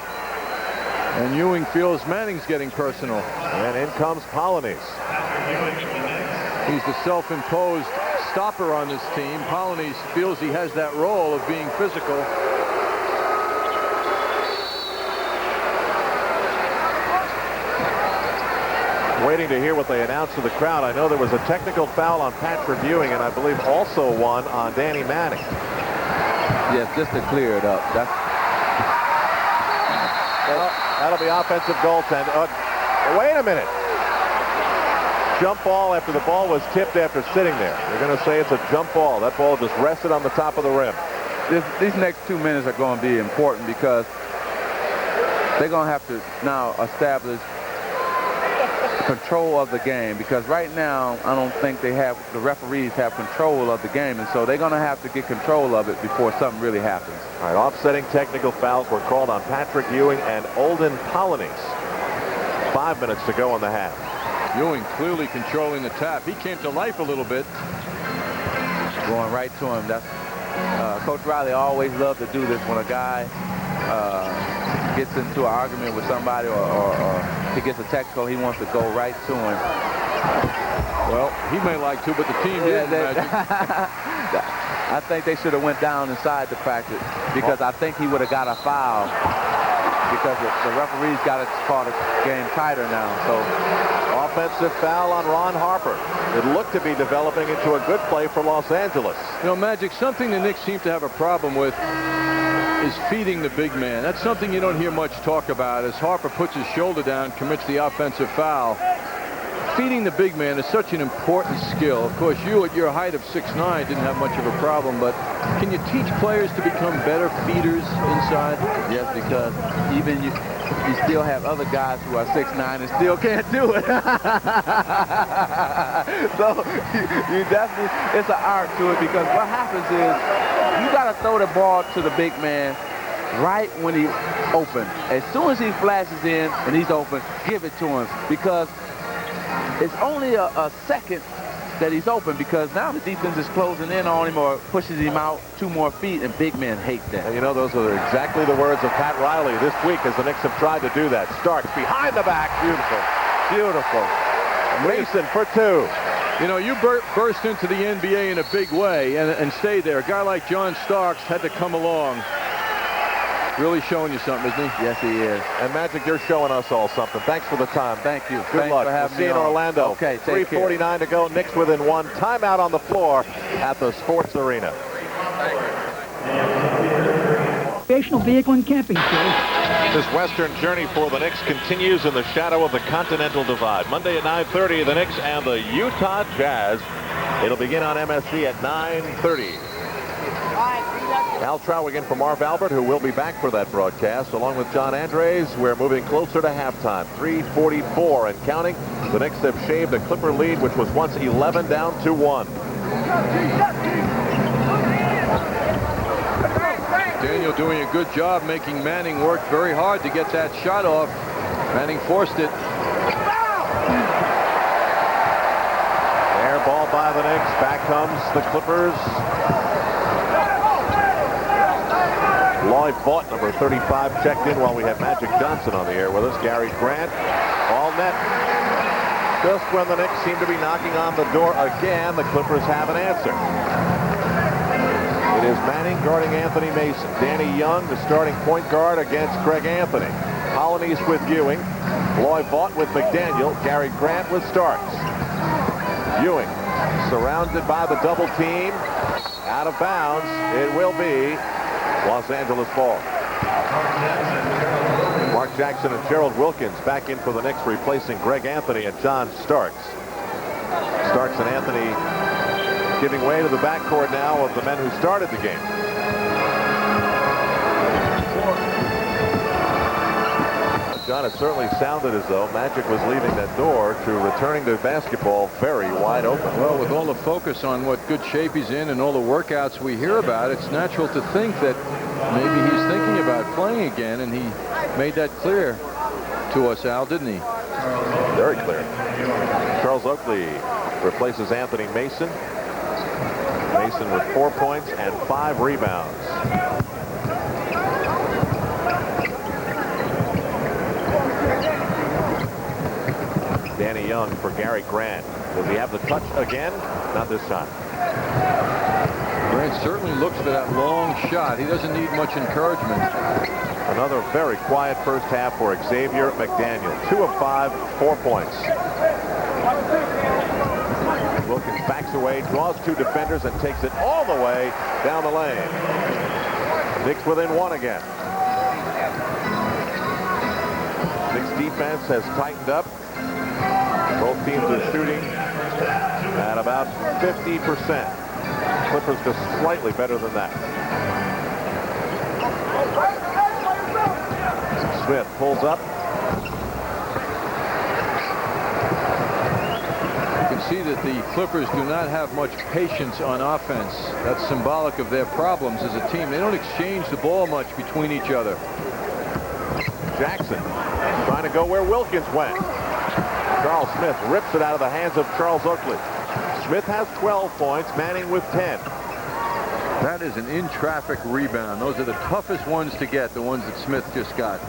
And Ewing feels Manning's getting personal. And in comes Polonese. He's the self-imposed stopper on this team. Polonese feels he has that role of being physical. Waiting to hear what they announce to the crowd. I know there was a technical foul on Patrick Ewing, and I believe also one on Danny Manning. Yes, just to clear it up. That'll be offensive goaltender. Wait a minute. Jump ball after the ball was tipped after sitting there. They're going to say it's a jump ball. That ball just rested on the top of the rim. These next 2 minutes are going to be important because they're going to have to now establish control of the game, because right now I don't think the referees have control of the game, and so they're going to have to get control of it before something really happens. All right, offsetting technical fouls were called on Patrick Ewing and Olden Polonese. 5 minutes to go in the half. Ewing clearly controlling the tap. He came to life a little bit. Going right to him. That's Coach Riley always loved to do this when a guy gets into an argument with somebody or he gets a technical. He wants to go right to him. Well, he may like to, but the team didn't. I think they should have went down inside the practice, because I think he would have got a foul, because the referees got to call the game tighter now. So offensive foul on Ron Harper. It looked to be developing into a good play for Los Angeles. You know, Magic, something the Knicks seem to have a problem with is feeding the big man. That's something you don't hear much talk about. As Harper puts his shoulder down, commits the offensive foul. Feeding the big man is such an important skill. Of course, you at your height of 6'9" didn't have much of a problem, but can you teach players to become better feeders inside? Yes, because even you still have other guys who are 6'9" and still can't do it. So you definitely, it's an art to it, because what happens is you got to throw the ball to the big man right when he's open. As soon as he flashes in and he's open, give it to him, because it's only a second that he's open, because now the defense is closing in on him or pushes him out 2 more feet, and big men hate that. And you know, those are exactly the words of Pat Riley this week as the Knicks have tried to do that. Starks behind the back. Beautiful. Beautiful. Mason for 2. You know, you burst into the NBA in a big way and stay there. A guy like John Starks had to come along. Really showing you something, isn't he? Yes, he is. And Magic, you're showing us all something. Thanks for the time. Thank you. Good luck. For having we'll see you in Orlando. Okay, 3:49 to go. Knicks within 1. Timeout on the floor at the Sports Arena. Recreational vehicle and camping show. This western journey for the Knicks continues in the shadow of the Continental Divide. Monday at 9:30, the Knicks and the Utah Jazz. It'll begin on MSC at 9:30. Al Trowig in for Marv Albert, who will be back for that broadcast, along with John Andres. We're moving closer to halftime. 3:44 and counting. The Knicks have shaved a Clipper lead, which was once 11 down to 1. Daniel doing a good job making Manning work very hard to get that shot off. Manning forced it. Air ball by the Knicks. Back comes the Clippers. Lloyd Vaught, number 35, checked in while we have Magic Johnson on the air with us. Gary Grant, all net. Just when the Knicks seem to be knocking on the door again, the Clippers have an answer. It is Manning guarding Anthony Mason. Danny Young, the starting point guard against Greg Anthony. Hollanese with Ewing. Lloyd Vaught with McDaniel. Gary Grant with Starks. Ewing surrounded by the double team. Out of bounds. It will be Los Angeles ball. Mark Jackson and Gerald Wilkins back in for the Knicks, replacing Greg Anthony and John Starks. Starks and Anthony giving way to the backcourt now of the men who started the game. John, it certainly sounded as though Magic was leaving that door to returning to basketball very wide open. Well, with all the focus on what good shape he's in and all the workouts we hear about, it's natural to think that maybe he's thinking about playing again, and he made that clear to us, Al, didn't he? Very clear. Charles Oakley replaces Anthony Mason. Mason with 4 points and 5 rebounds. Danny Young for Gary Grant. Does he have the touch again? Not this time. Grant certainly looks for that long shot. He doesn't need much encouragement. Another very quiet first half for Xavier McDaniel. 2 of 5, 4 points. Wilkins backs away, draws 2 defenders, and takes it all the way down the lane. Knicks within 1 again. Knicks defense has tightened up. Both teams are shooting at about 50%. Clippers just slightly better than that. Smith pulls up. You can see that the Clippers do not have much patience on offense. That's symbolic of their problems as a team. They don't exchange the ball much between each other. Jackson trying to go where Wilkins went. Charles Smith rips it out of the hands of Charles Oakley. Smith has 12 points, Manning with 10. That is an in-traffic rebound. Those are the toughest ones to get, the ones that Smith just got.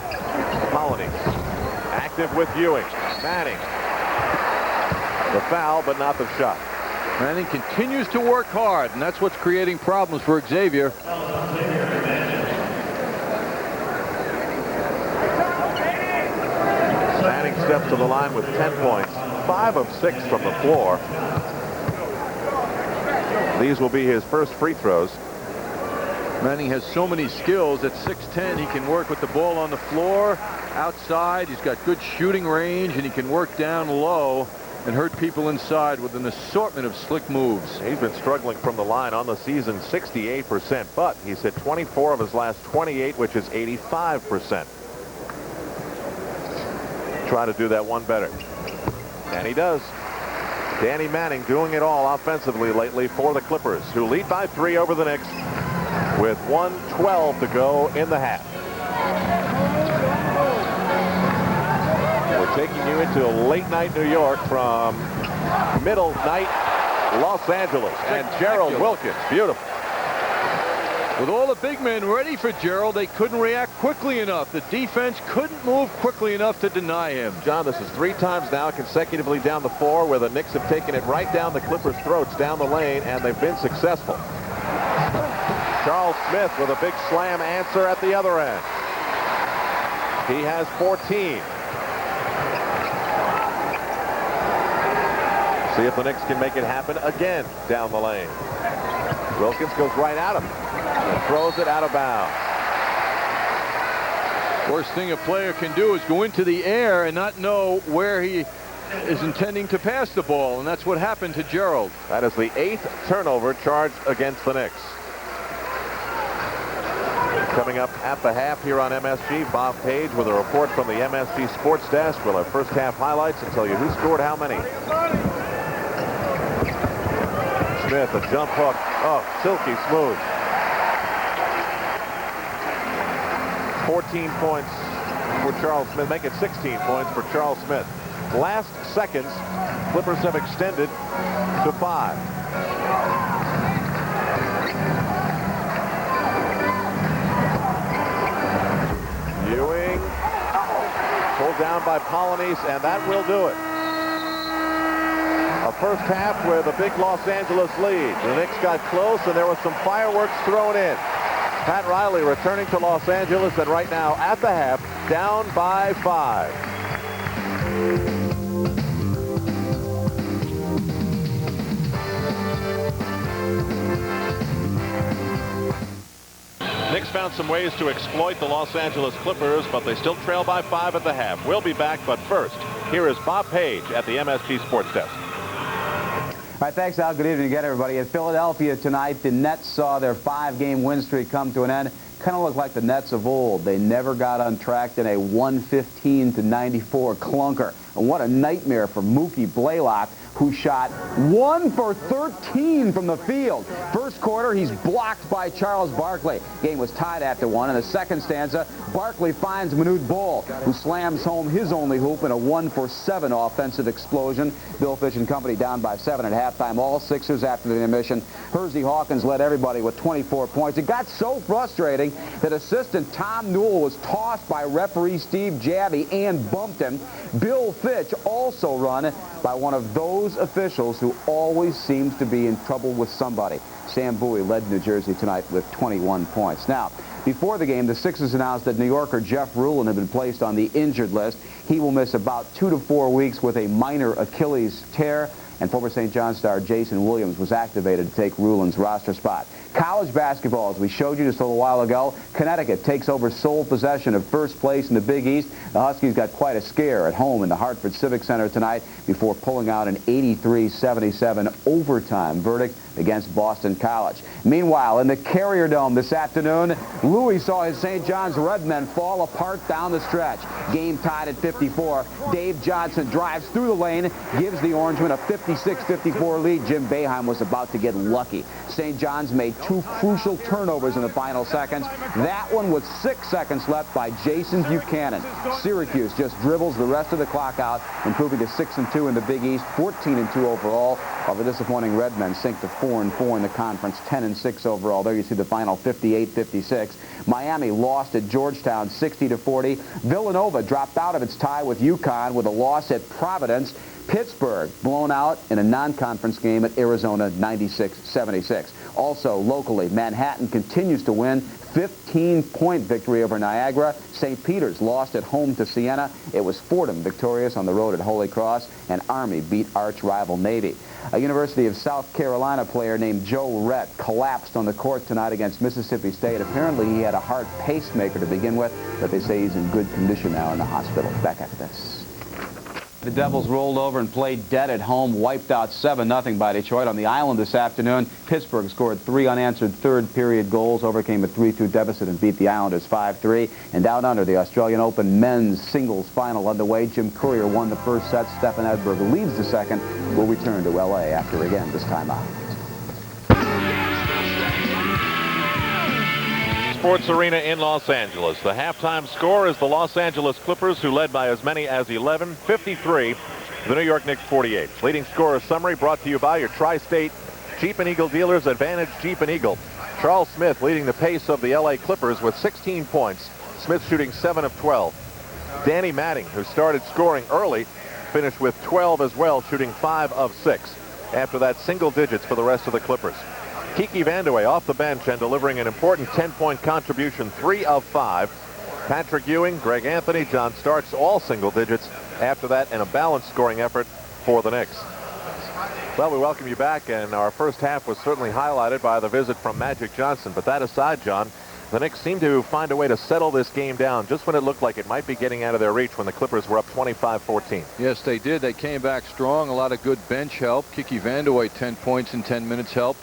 Hollanese active with Ewing. Manning. The foul, but not the shot. Manning continues to work hard, and that's what's creating problems for Xavier. Manning steps to the line with 10 points. 5 of 6 from the floor. These will be his first free throws. Manning has so many skills. At 6'10", he can work with the ball on the floor, outside. He's got good shooting range, and he can work down low and hurt people inside with an assortment of slick moves. He's been struggling from the line on the season, 68%, but he's hit 24 of his last 28, which is 85%. Try to do that one better. And he does. Danny Manning doing it all offensively lately for the Clippers, who lead by 3 over the Knicks with 1:12 to go in the half. We're taking you into late night New York from middle night Los Angeles. And Gerald Wilkins, beautiful. With all the big men ready for Gerald, they couldn't react quickly enough. The defense couldn't move quickly enough to deny him. John, this is 3 times now consecutively down the floor where the Knicks have taken it right down the Clippers' throats down the lane, and they've been successful. Charles Smith with a big slam answer at the other end. He has 14. See if the Knicks can make it happen again down the lane. Wilkins goes right at him and throws it out of bounds. Worst thing a player can do is go into the air and not know where he is intending to pass the ball, and that's what happened to Gerald. That is the 8th turnover charged against the Knicks. Coming up at the half here on MSG, Bob Page with a report from the MSG Sports Desk. We'll have first half highlights and tell you who scored how many. Smith, a jump hook. Oh, silky smooth. 14 points for Charles Smith. Make it 16 points for Charles Smith. Last seconds, Clippers have extended to 5. Ewing pulled down by Polynice, and that will do it. A first half with a big Los Angeles lead. The Knicks got close, and there was some fireworks thrown in. Pat Riley returning to Los Angeles, and right now at the half, down by 5. Knicks found some ways to exploit the Los Angeles Clippers, but they still trail by 5 at the half. We'll be back, but first, here is Bob Page at the MSG Sports Desk. All right, thanks, Al. Good evening again, everybody. In Philadelphia tonight, the Nets saw their 5-game win streak come to an end. Kind of looked like the Nets of old. They never got on track in a 115-94 clunker. And what a nightmare for Mookie Blaylock, who shot 1 for 13 from the field. First quarter, he's blocked by Charles Barkley. Game was tied after 1. In the second stanza, Barkley finds Manute Bol, who slams home his only hoop in a 1 for 7 offensive explosion. Bill Fish and company down by 7 at halftime. All Sixers after the intermission. Hersey Hawkins led everybody with 24 points. It got so frustrating that assistant Tom Newell was tossed by referee Steve Javie and bumped him. Bill Fitch also run by one of those officials who always seems to be in trouble with somebody. Sam Bowie led New Jersey tonight with 21 points. Now, before the game, the Sixers announced that New Yorker Jeff Ruland had been placed on the injured list. He will miss about 2 to 4 weeks with a minor Achilles tear, and former St. John star Jason Williams was activated to take Ruland's roster spot. College basketball, as we showed you just a little while ago, Connecticut takes over sole possession of first place in the Big East. The Huskies got quite a scare at home in the Hartford Civic Center tonight before pulling out an 83-77 overtime verdict against Boston College. Meanwhile, in the Carrier Dome this afternoon, Louis saw his St. John's Redmen fall apart down the stretch. Game tied at 54. Dave Johnson drives through the lane, gives the Orangemen a 56-54 lead. Jim Boeheim was about to get lucky. St. John's made 2 crucial turnovers in the final seconds. That one with 6 seconds left by Jason Buchanan. Syracuse just dribbles the rest of the clock out, improving to 6-2 in the Big East, 14-2 overall, while the disappointing Redmen sink to 4-4 in the conference, 10-6 overall. There you see the final 58-56. Miami lost at Georgetown 60-40. Villanova dropped out of its tie with UConn with a loss at Providence. Pittsburgh blown out in a non-conference game at Arizona 96-76. Also locally, Manhattan continues to win 15-point victory over Niagara. St. Peter's lost at home to Siena. It was Fordham victorious on the road at Holy Cross, and Army beat arch-rival Navy. A University of South Carolina player named Joe Rett collapsed on the court tonight against Mississippi State. Apparently, he had a heart pacemaker to begin with, but they say he's in good condition now in the hospital. Back after this. The Devils rolled over and played dead at home, wiped out 7-0 by Detroit on the island this afternoon. Pittsburgh scored 3 unanswered third-period goals, overcame a 3-2 deficit, and beat the Islanders 5-3. And down under, the Australian Open men's singles final underway. Jim Courier won the first set. Stefan Edberg leads the second. We'll return to L.A. after, again, this time out. Sports Arena in Los Angeles. The halftime score is the Los Angeles Clippers, who led by as many as 11, 53. The New York Knicks 48. Leading scorer summary brought to you by your Tri-State Jeep and Eagle dealers, Advantage Jeep and Eagle. Charles Smith leading the pace of the LA Clippers with 16 points. Smith shooting 7 of 12. Danny Manning, who started scoring early, finished with 12 as well, shooting 5 of 6. After that, single digits for the rest of the Clippers. Kiki Vandeweghe off the bench and delivering an important 10-point contribution, 3 of 5. Patrick Ewing, Greg Anthony, John Starks, all single digits. After that, and a balanced scoring effort for the Knicks. Well, we welcome you back, and our first half was certainly highlighted by the visit from Magic Johnson. But that aside, John, the Knicks seemed to find a way to settle this game down just when it looked like it might be getting out of their reach when the Clippers were up 25-14. Yes, they did. They came back strong. A lot of good bench help. Kiki Vandeweghe, 10 points in 10 minutes helped.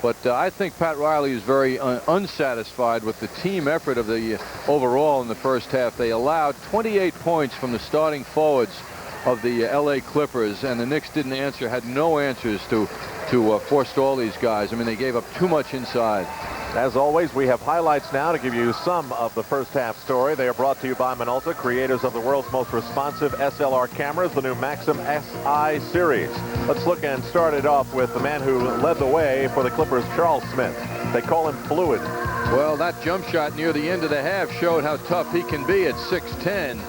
But I think Pat Riley is very unsatisfied with the team effort of the overall in the first half. They allowed 28 points from the starting forwards of the L.A. Clippers, and the Knicks didn't answer, had no answers to forestall these guys. I mean, they gave up too much inside. As always, we have highlights now to give you some of the first half story. They are brought to you by Minolta, creators of the world's most responsive SLR cameras, the new Maxim SI series. Let's look and start it off with the man who led the way for the Clippers, Charles Smith. They call him Fluid. Well, that jump shot near the end of the half showed how tough he can be at 6'10".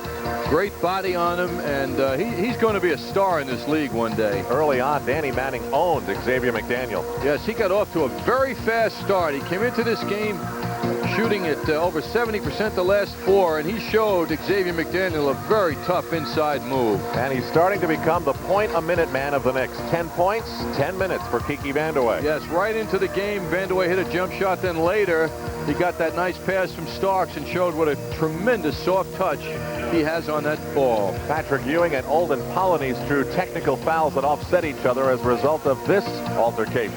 Great body on him, and he's going to be a star in this league one day. Early on, Danny Manning owned Xavier McDaniel. Yes, he got off to a very fast start. He came into this game shooting at over 70% the last 4, and he showed Xavier McDaniel a very tough inside move. And he's starting to become the point-a-minute man of the Knicks. 10 points, 10 minutes for Kiki Vandeweghe. Yes, right into the game, Vandeweghe hit a jump shot. Then later, he got that nice pass from Starks and showed what a tremendous soft touch he has on that ball. Patrick Ewing and Olden Polynice drew technical fouls that offset each other as a result of this altercation.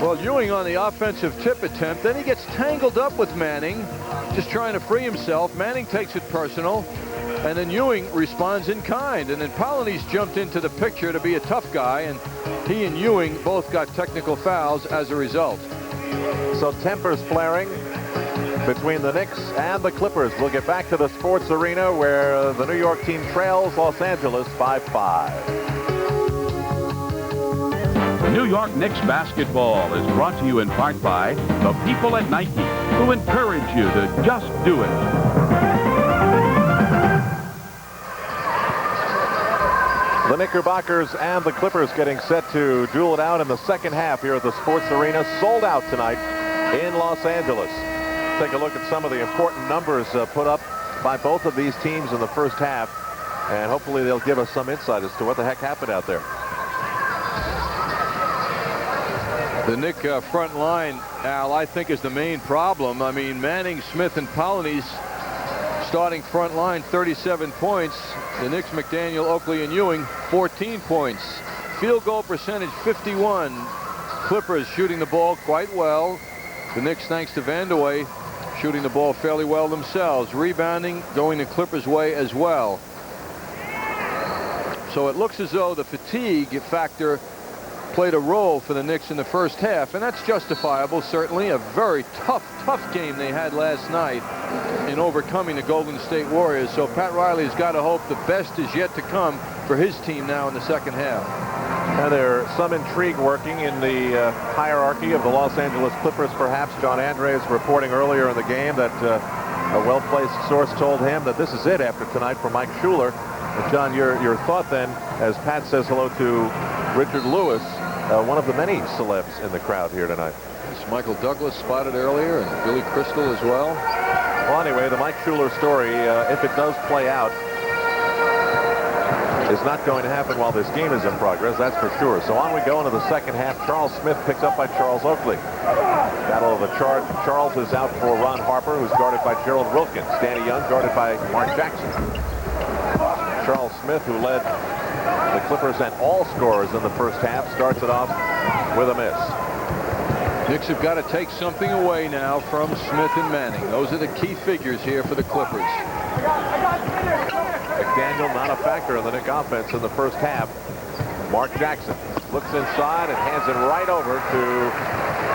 Well, Ewing on the offensive tip attempt, then he gets tangled up with Manning, just trying to free himself. Manning takes it personal, and then Ewing responds in kind. And then Polynice jumped into the picture to be a tough guy, and he and Ewing both got technical fouls as a result. So tempers flaring between the Knicks and the Clippers. We'll get back to the sports arena where the New York team trails Los Angeles 5-5. New York Knicks basketball is brought to you in part by the people at Nike, who encourage you to just do it. The Knickerbockers and the Clippers getting set to duel it out in the second half here at the sports arena. Sold out tonight in Los Angeles. Take a look at some of the important numbers put up by both of these teams in the first half, and hopefully they'll give us some insight as to what the heck happened out there. The Knick front line, Al, I think is the main problem. I mean, Manning, Smith, and Polynice starting front line, 37 points. The Knicks, McDaniel, Oakley, and Ewing, 14 points. Field goal percentage, 51. Clippers shooting the ball quite well. The Knicks, thanks to Vandeweghe, shooting the ball fairly well themselves. Rebounding going the Clippers' way as well. So it looks as though the fatigue factor played a role for the Knicks in the first half, and that's justifiable. Certainly a very tough game they had last night in overcoming the Golden State Warriors. So Pat Riley's got to hope the best is yet to come for his team now in the second half. Now there's some intrigue working in the hierarchy of the Los Angeles Clippers, perhaps. John Andres reporting earlier in the game that a well-placed source told him that this is it after tonight for Mike Schuler. And John, your thought then, as Pat says hello to Richard Lewis, one of the many celebs in the crowd here tonight. It's Michael Douglas spotted earlier, and Billy Crystal as well. Well, anyway, the Mike Schuler story, if it does play out, is not going to happen while this game is in progress, that's for sure. So on we go into the second half. Charles Smith picked up by Charles Oakley. Battle of the charge. Charles is out for Ron Harper, who's guarded by Gerald Wilkins. Danny Young guarded by Mark Jackson. Charles Smith, who led the Clippers and all scorers in the first half, starts it off with a miss. Knicks have got to take something away now from Smith and Manning. Those are the key figures here for the Clippers. McDaniel not a factor in the Knick offense in the first half. Mark Jackson looks inside and hands it right over to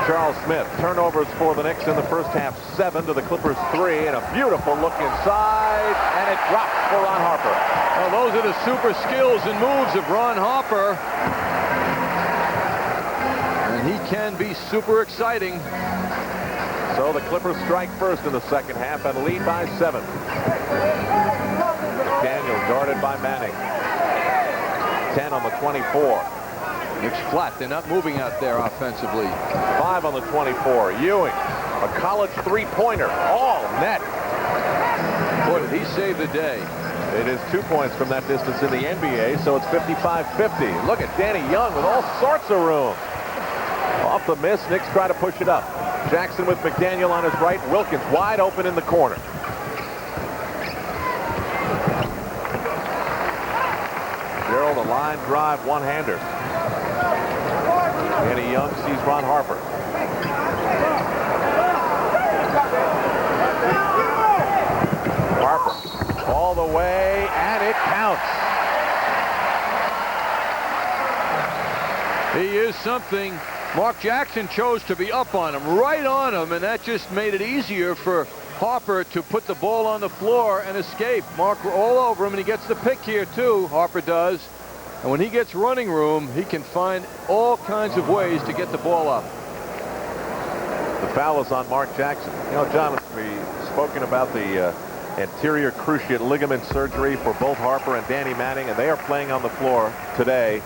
Charles Smith. Turnovers for the Knicks in the first half, 7 to the Clippers 3, and a beautiful look inside, and it drops for Ron Harper. Well, those are the super skills and moves of Ron Harper. And he can be super exciting. So the Clippers strike first in the second half and lead by 7. Daniel guarded by Manning. 10 on the 24. Knicks flat. They're not moving out there offensively. 5 on the 24. Ewing, a college three-pointer, all net. Boy, did he save the day. It is 2 points from that distance in the NBA, so it's 55-50. Look at Danny Young with all sorts of room. Off the miss, Knicks try to push it up. Jackson with McDaniel on his right. Wilkins wide open in the corner. Gerald, a line drive, one-hander. Danny Young sees Ron Harper. Harper all the way, and it counts. He is something. Mark Jackson chose to be up on him, right on him, and that just made it easier for Harper to put the ball on the floor and escape. Mark all over him, and he gets the pick here too, Harper does. And when he gets running room, he can find all kinds of ways to get the ball up. The foul is on Mark Jackson. You know, John, we've spoken about the anterior cruciate ligament surgery for both Harper and Danny Manning, and they are playing on the floor today,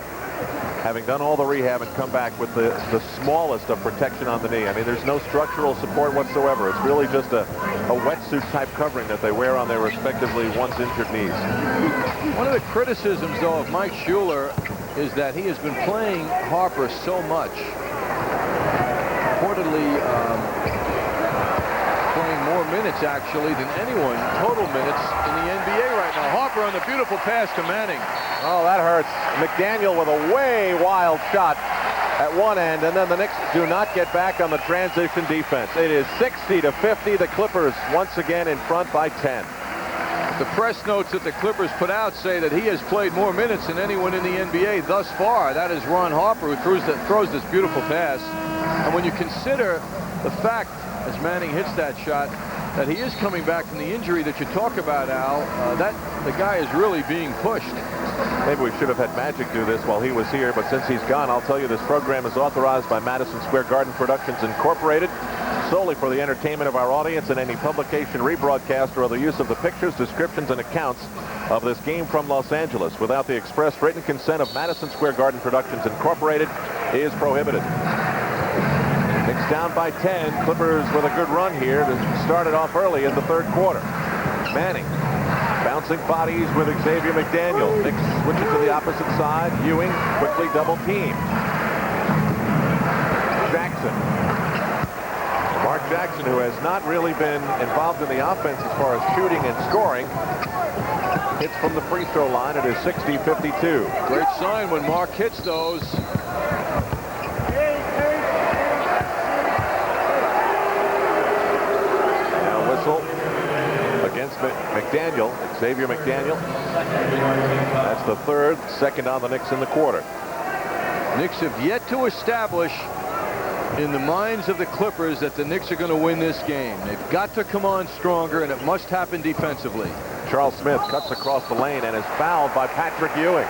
having done all the rehab and come back with the smallest of protection on the knee. I mean, there's no structural support whatsoever. It's really just a wetsuit type covering that they wear on their respectively once injured knees. One of the criticisms, though, of Mike Schuler is that he has been playing Harper so much. Reportedly playing more minutes, actually, than anyone, total minutes, in the NBA right now. Harper on the beautiful pass to Manning. Oh, that hurts. McDaniel with a way wild shot at one end, and then the Knicks do not get back on the transition defense. It is 60-50. The Clippers once again in front by 10. The press notes that the Clippers put out say that he has played more minutes than anyone in the NBA thus far. That is Ron Harper, who throws this beautiful pass. And when you consider the fact, as Manning hits that shot, that he is coming back from the injury that you talk about, Al, that the guy is really being pushed. Maybe we should have had Magic do this while he was here, but since he's gone, I'll tell you this program is authorized by Madison Square Garden Productions Incorporated, solely for the entertainment of our audience, and any publication, rebroadcast, or other use of the pictures, descriptions, and accounts of this game from Los Angeles without the express written consent of Madison Square Garden Productions Incorporated is prohibited. Knicks down by 10. Clippers with a good run here to start it off early in the third quarter. Manning bouncing bodies with Xavier McDaniel. Knicks switches to the opposite side. Ewing quickly double team. Jackson. Mark Jackson, who has not really been involved in the offense as far as shooting and scoring, hits from the free throw line. It is 60-52. Great sign when Mark hits those. Against McDaniel, Xavier McDaniel. That's the third, second on the Knicks in the quarter. Knicks have yet to establish in the minds of the Clippers that the Knicks are going to win this game. They've got to come on stronger, and it must happen defensively. Charles Smith cuts across the lane and is fouled by Patrick Ewing.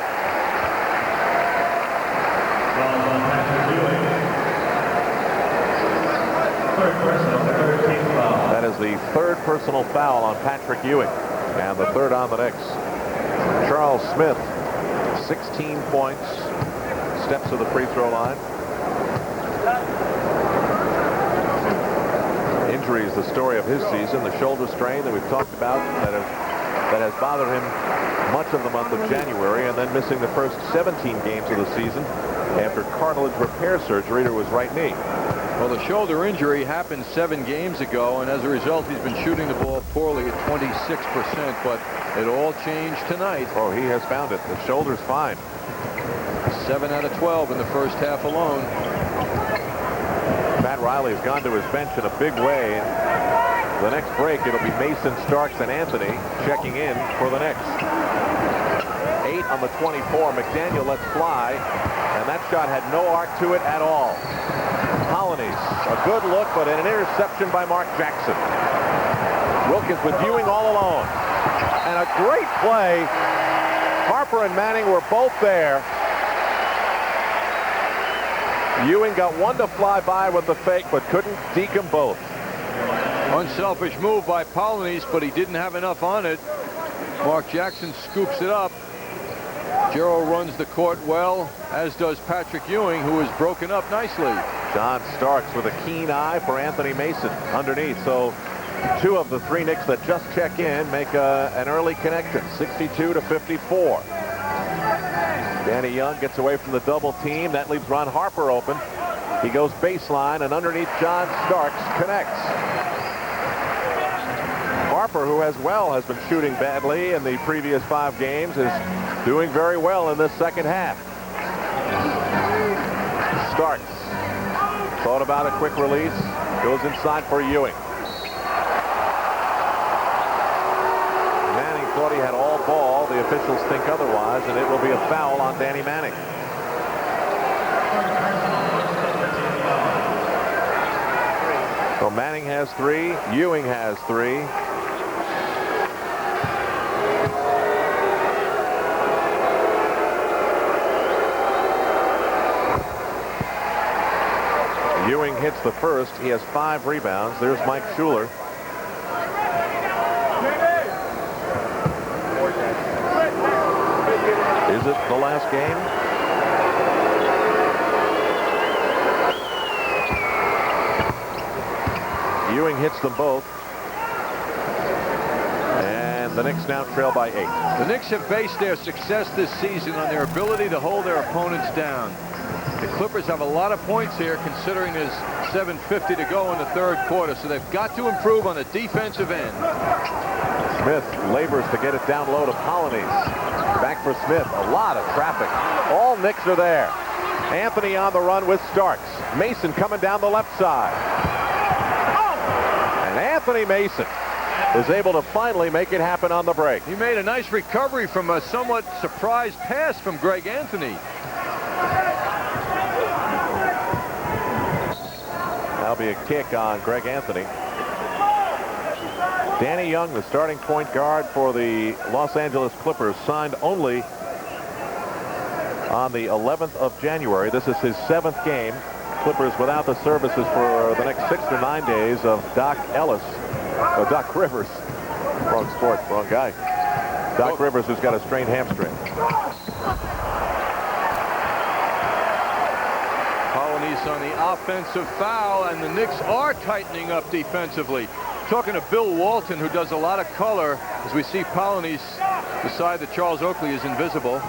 That is the third personal foul on Patrick Ewing, and the third on the Knicks. Charles Smith, 16 points, steps to the free throw line. Injury is the story of his season. The shoulder strain that we've talked about that has bothered him much of the month of January, and then missing the first 17 games of the season after cartilage repair surgery to his right knee. Well, the shoulder injury happened 7 games ago, and as a result, he's been shooting the ball poorly at 26%, but it all changed tonight. Oh, he has found it. The shoulder's fine. 7 out of 12 in the first half alone. Pat Riley has gone to his bench in a big way. The next break, it'll be Mason, Starks, and Anthony checking in for the Knicks. 8 on the 24. McDaniel lets fly, and that shot had no arc to it at all. Colonies, a good look, but an interception by Mark Jackson. Wilkins with Ewing all alone. And a great play. Harper and Manning were both there. Ewing got one to fly by with the fake, but couldn't deke them both. Unselfish move by Polonese, but he didn't have enough on it. Mark Jackson scoops it up. Gerald runs the court well, as does Patrick Ewing, who is broken up nicely. John Starks with a keen eye for Anthony Mason underneath. So 2 of the 3 Knicks that just check in make an early connection, 62-54. Danny Young gets away from the double team. That leaves Ron Harper open. He goes baseline, and underneath John Starks connects. Harper, who as well has been shooting badly in the previous 5 games, is doing very well in this second half. Starks thought about a quick release, goes inside for Ewing. Manning thought he had all ball. The officials think otherwise, and it will be a foul on Danny Manning. So Manning has 3, Ewing has 3. Ewing hits the first. He has 5 rebounds. There's Mike Schuler. Is it the last game? Ewing hits them both. And the Knicks now trail by 8. The Knicks have based their success this season on their ability to hold their opponents down. The Clippers have a lot of points here, considering there's 7:50 to go in the 3rd quarter, so they've got to improve on the defensive end. Smith labors to get it down low to Polonese. Back for Smith. A lot of traffic. All Knicks are there. Anthony on the run with Starks. Mason coming down the left side. And Anthony Mason is able to finally make it happen on the break. He made a nice recovery from a somewhat surprise pass from Greg Anthony. That'll be a kick on Greg Anthony. Danny Young, the starting point guard for the Los Angeles Clippers, signed only on the 11th of January. This is his 7th game. Clippers without the services for the next 6 to 9 days of Doc Rivers. Wrong sport, wrong guy. Doc Rivers, who's got a strained hamstring. Polonese on the offensive foul, and the Knicks are tightening up defensively. Talking to Bill Walton, who does a lot of color, as we see Polonese decide that Charles Oakley is invisible.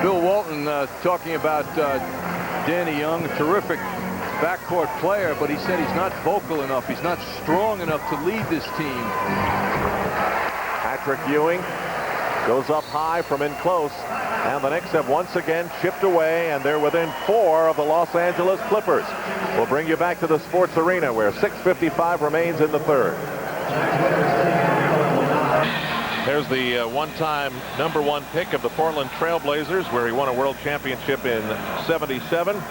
Bill Walton talking about Danny Young, a terrific backcourt player, but he said he's not vocal enough. He's not strong enough to lead this team. Patrick Ewing goes up high from in close, and the Knicks have once again chipped away, and they're within 4 of the Los Angeles Clippers. We'll bring you back to the sports arena, where 6:55 remains in the 3rd. There's the one-time #1 pick of the Portland Trail Blazers, where he won a world championship in '77.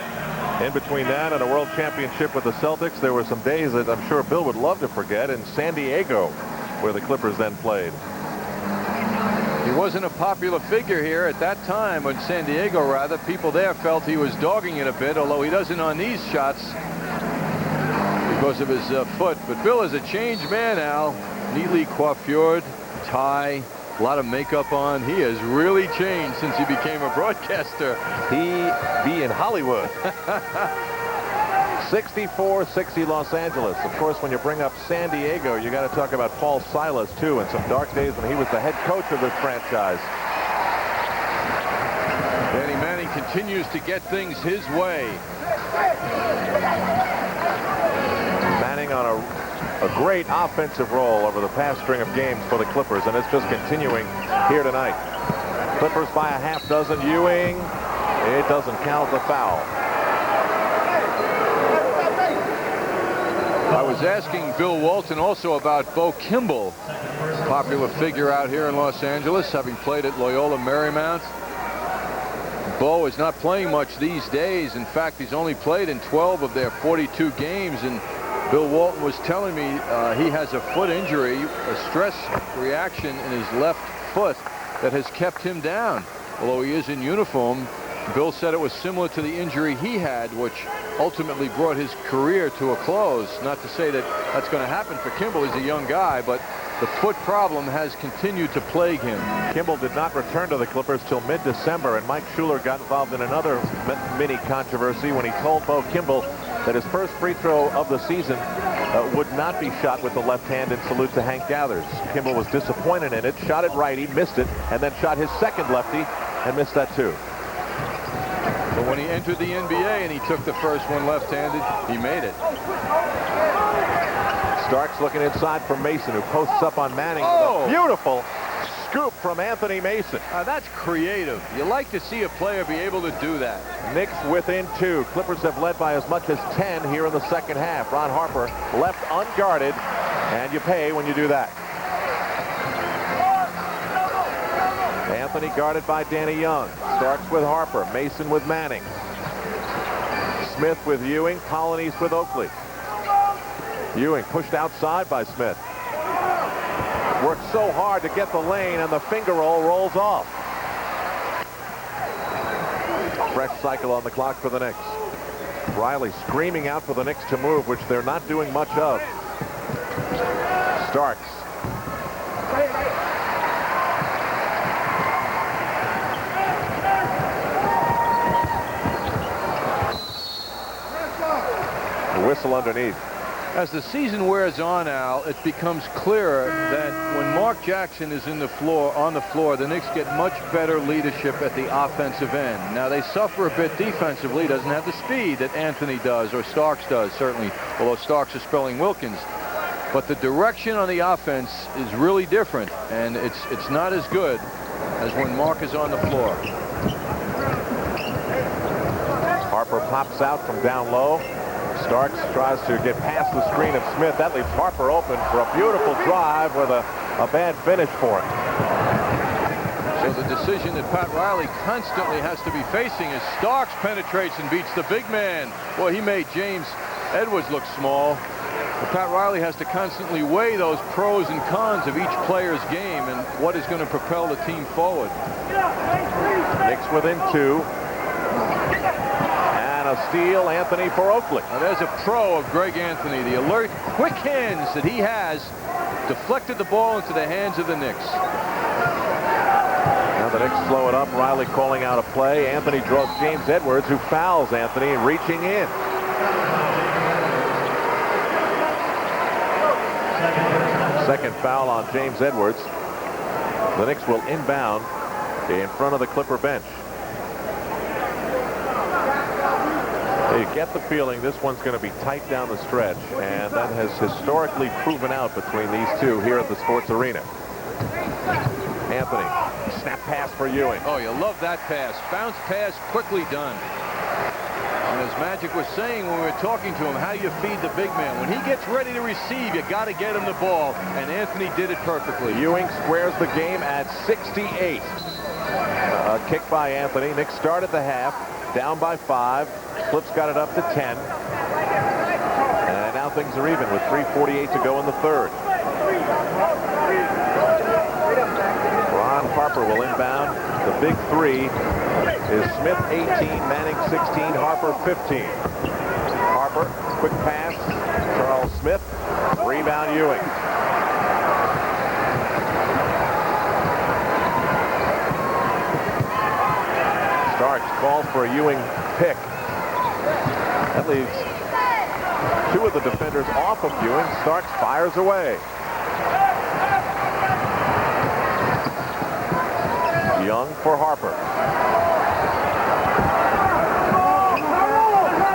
In between that and a world championship with the Celtics, there were some days that I'm sure Bill would love to forget in San Diego, where the Clippers then played. He wasn't a popular figure here at that time, or in San Diego rather. People there felt he was dogging it a bit, although he doesn't on these shots because of his foot. But Bill is a changed man, Al. Neatly coiffured, tie, A lot of makeup on. He has really changed since he became a broadcaster. He be in Hollywood. 64-60 Los Angeles. Of course, when you bring up San Diego, you got to talk about Paul Silas, too, and some dark days when he was the head coach of this franchise. Danny Manning continues to get things his way. Manning on a great offensive role over the past string of games for the Clippers, and it's just continuing here tonight. Clippers by a half dozen. Ewing, it doesn't count the foul. I was asking Bill Walton also about Bo Kimball, popular figure out here in Los Angeles, having played at Loyola Marymount. Bo is not playing much these days. In fact, he's only played in 12 of their 42 games, and Bill Walton was telling me he has a foot injury, a stress reaction in his left foot that has kept him down. Although he is in uniform, Bill said it was similar to the injury he had, which ultimately brought his career to a close. Not to say that that's going to happen for Kimball. He's a young guy, but the foot problem has continued to plague him. Kimball did not return to the Clippers till mid-December, and Mike Schuler got involved in another mini controversy when he told Bo Kimball that his first free throw of the season would not be shot with the left hand in salute to Hank Gathers. Kimball was disappointed in it, shot it righty, missed it, and then shot his second lefty and missed that too. But when he entered the NBA and he took the first one left-handed, he made it. Starks looking inside for Mason, who posts up on Manning. Oh! Beautiful scoop from Anthony Mason. That's creative. You like to see a player be able to do that. Knicks within 2. Clippers have led by as much as 10 here in the second half. Ron Harper left unguarded, and you pay when you do that. Anthony guarded by Danny Young. Starks with Harper. Mason with Manning. Smith with Ewing. Polynice with Oakley. Ewing pushed outside by Smith. Worked so hard to get the lane, and the finger roll rolls off. Fresh cycle on the clock for the Knicks. Riley screaming out for the Knicks to move, which they're not doing much of. Starks. The whistle underneath. As the season wears on, Al, it becomes clearer that when Mark Jackson is on the floor, the Knicks get much better leadership at the offensive end. Now, they suffer a bit defensively. He doesn't have the speed that Anthony does or Starks does, certainly, although Starks is spelling Wilkins. But the direction on the offense is really different, and it's not as good as when Mark is on the floor. Harper pops out from down low. Starks tries to get past the screen of Smith. That leaves Harper open for a beautiful drive with a bad finish for him. So the decision that Pat Riley constantly has to be facing is Starks penetrates and beats the big man. Well, he made James Edwards look small. But Pat Riley has to constantly weigh those pros and cons of each player's game and what is going to propel the team forward. Knicks within 2. A steal, Anthony for Oakley. Now there's a pro of Greg Anthony. The alert, quick hands that he has deflected the ball into the hands of the Knicks. Now the Knicks slow it up. Riley calling out a play. Anthony draws James Edwards, who fouls Anthony, reaching in. Second foul on James Edwards. The Knicks will inbound in front of the Clipper bench. You get the feeling this one's going to be tight down the stretch, and that has historically proven out between these two here at the Sports Arena. Anthony, snap pass for Ewing. Oh, you love that pass. Bounce pass, quickly done. And as Magic was saying when we were talking to him, how you feed the big man. When he gets ready to receive, you got to get him the ball, and Anthony did it perfectly. Ewing squares the game at 68. A kick by Anthony. Knicks start at the half, down by 5. Clips got it up to 10. And now things are even with 3:48 to go in the third. Ron Harper will inbound. The big 3 is Smith 18, Manning 16, Harper 15. Harper, quick pass. Charles Smith, rebound Ewing. called for a Ewing pick. That leaves two of the defenders off of Ewing. Starks fires away. Young for Harper.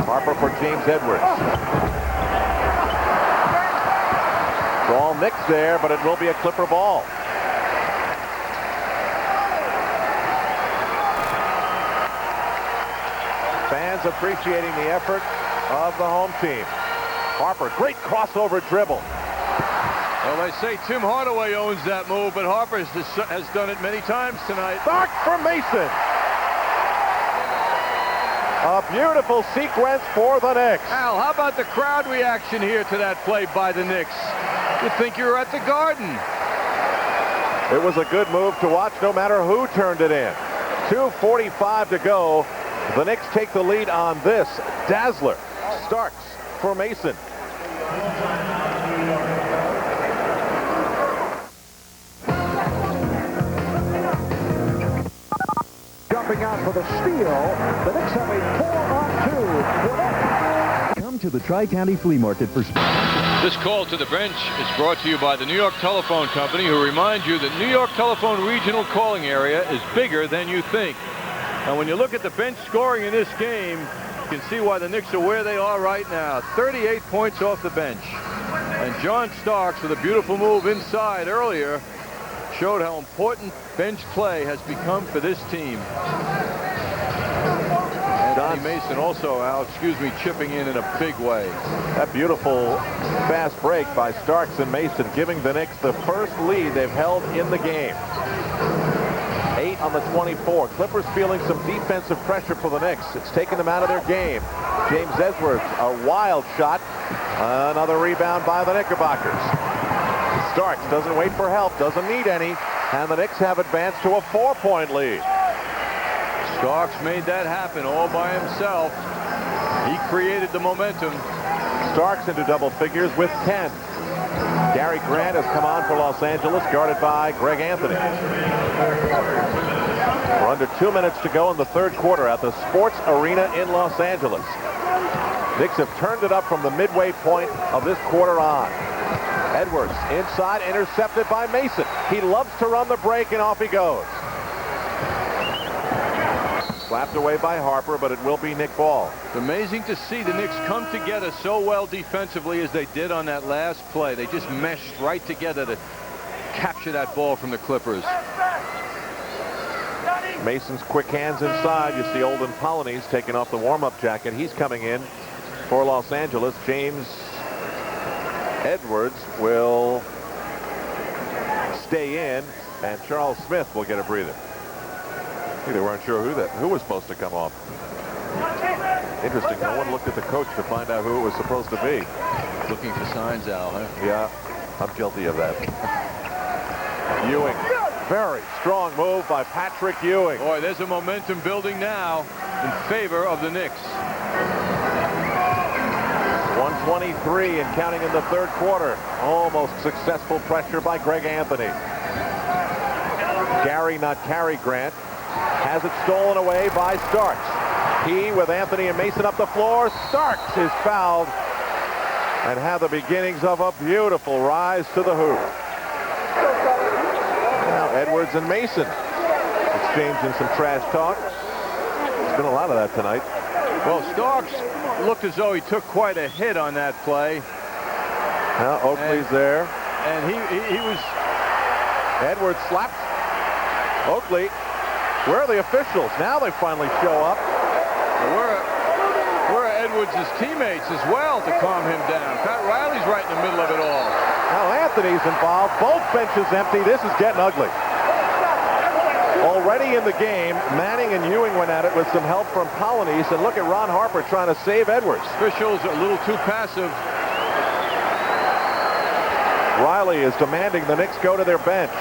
Harper for James Edwards. Ball Knicks there, but it will be a Clipper ball. Fans appreciating the effort of the home team. Harper, great crossover dribble. Well, they say Tim Hardaway owns that move, but Harper has done it many times tonight. Back for Mason. A beautiful sequence for the Knicks. Al, how about the crowd reaction here to that play by the Knicks? You'd think you were at the Garden. It was a good move to watch no matter who turned it in. 2:45 to go. The Knicks take the lead on this. Dazzler. Starks for Mason. Jumping out for the steal. The Knicks have a 4-on-2. Come to the Tri-County Flea Market for This call to the bench is brought to you by the New York Telephone Company, who remind you that New York Telephone regional calling area is bigger than you think. And when you look at the bench scoring in this game, you can see why the Knicks are where they are right now. 38 points off the bench. And John Starks, with a beautiful move inside earlier, showed how important bench play has become for this team. Anthony Mason also, chipping in a big way. That beautiful fast break by Starks and Mason, giving the Knicks the first lead they've held in the game. 8 on the 24. Clippers feeling some defensive pressure for the Knicks. It's taken them out of their game. James Edwards, a wild shot. Another rebound by the Knickerbockers. Starks doesn't wait for help, doesn't need any, and the Knicks have advanced to a 4-point lead. Starks made that happen all by himself. He created the momentum. Starks into double figures with 10. Gary Grant has come on for Los Angeles, guarded by Greg Anthony. We're under 2 minutes to go in the third quarter at the Sports Arena in Los Angeles. Knicks have turned it up from the midway point of this quarter on. Edwards inside, intercepted by Mason. He loves to run the break, and off he goes. Slapped away by Harper, but it will be Knick ball. It's amazing to see the Knicks come together so well defensively as they did on that last play. They just meshed right together to capture that ball from the Clippers. Mason's quick hands inside. You see Olden Polynice taking off the warm-up jacket. He's coming in for Los Angeles. James Edwards will stay in, and Charles Smith will get a breather. They weren't sure who was supposed to come off. Interesting. No one looked at the coach to find out who it was supposed to be. Looking for signs, Al, huh? Yeah, I'm guilty of that. Ewing. Very strong move by Patrick Ewing. Boy, there's a momentum building now in favor of the Knicks. 1:23 and counting in the third quarter. Almost successful pressure by Greg Anthony. Gary, not Cary Grant, has it stolen away by Starks. He, with Anthony and Mason up the floor. Starks is fouled and have the beginnings of a beautiful rise to the hoop. Now Edwards and Mason exchanging some trash talk. There's been a lot of that tonight. Well, Starks looked as though he took quite a hit on that play. Now Oakley's there. And he was... Edwards slapped Oakley. Where are the officials? Now they finally show up. Where are Edwards' teammates as well to calm him down? Pat Riley's right in the middle of it all. Now Anthony's involved. Both benches empty. This is getting ugly. Already in the game, Manning and Ewing went at it with some help from Polynice. And look at Ron Harper trying to save Edwards. Officials are a little too passive. Riley is demanding the Knicks go to their bench.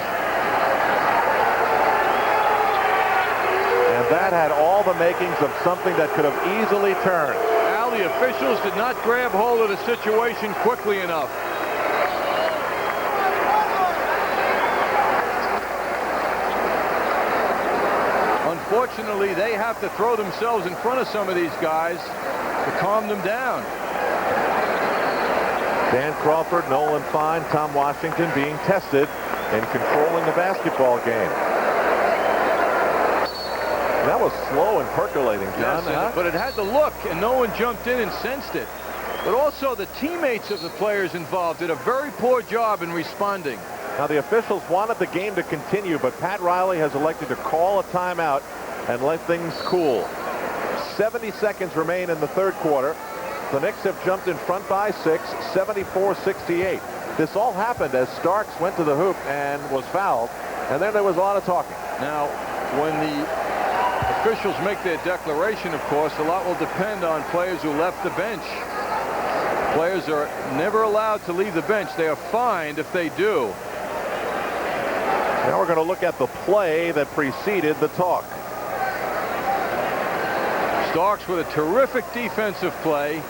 That had all the makings of something that could have easily turned. Al, the officials did not grab hold of the situation quickly enough. Unfortunately, they have to throw themselves in front of some of these guys to calm them down. Dan Crawford, Nolan Fine, Tom Washington being tested in controlling the basketball game. That was slow and percolating, John. Yes, but it had the look, and no one jumped in and sensed it. But also the teammates of the players involved did a very poor job in responding. Now the officials wanted the game to continue, but Pat Riley has elected to call a timeout and let things cool. 70 seconds remain in the third quarter. The Knicks have jumped in front by 6, 74-68. This all happened as Starks went to the hoop and was fouled, and then there was a lot of talking. Now, when the officials make their declaration, of course, a lot will depend on players who left the bench. Players are never allowed to leave the bench. They are fined if they do. Now we're going to look at the play that preceded the talk. Starks with a terrific defensive play.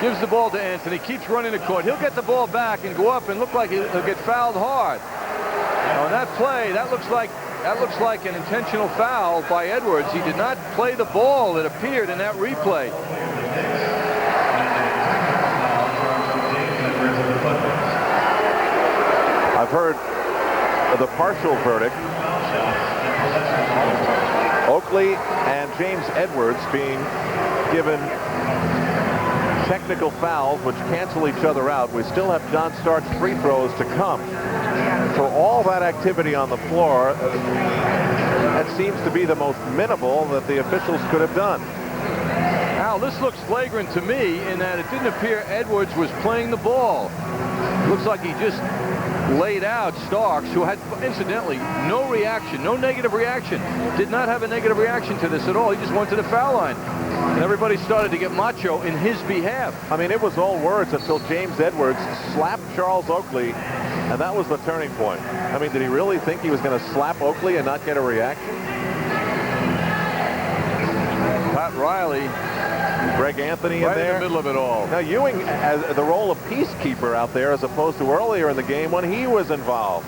Gives the ball to Anthony, keeps running the court. He'll get the ball back and go up and look like he'll get fouled hard. On that play, that looks like an intentional foul by Edwards. He did not play the ball, it appeared in that replay. I've heard the partial verdict. Oakley and James Edwards being given technical fouls which cancel each other out. We still have John Stark's free throws to come. For all that activity on the floor, that seems to be the most minimal that the officials could have done. Al, this looks flagrant to me in that it didn't appear Edwards was playing the ball. Looks like he just laid out Starks, who had, incidentally, no reaction, no negative reaction. Did not have a negative reaction to this at all. He just went to the foul line. And everybody started to get macho in his behalf. I mean, it was all words until James Edwards slapped Charles Oakley, and that was the turning point. I mean, did he really think he was going to slap Oakley and not get a reaction? Pat Riley, Greg Anthony right in there. In the middle of it all. Now Ewing has the role of peacekeeper out there as opposed to earlier in the game when he was involved.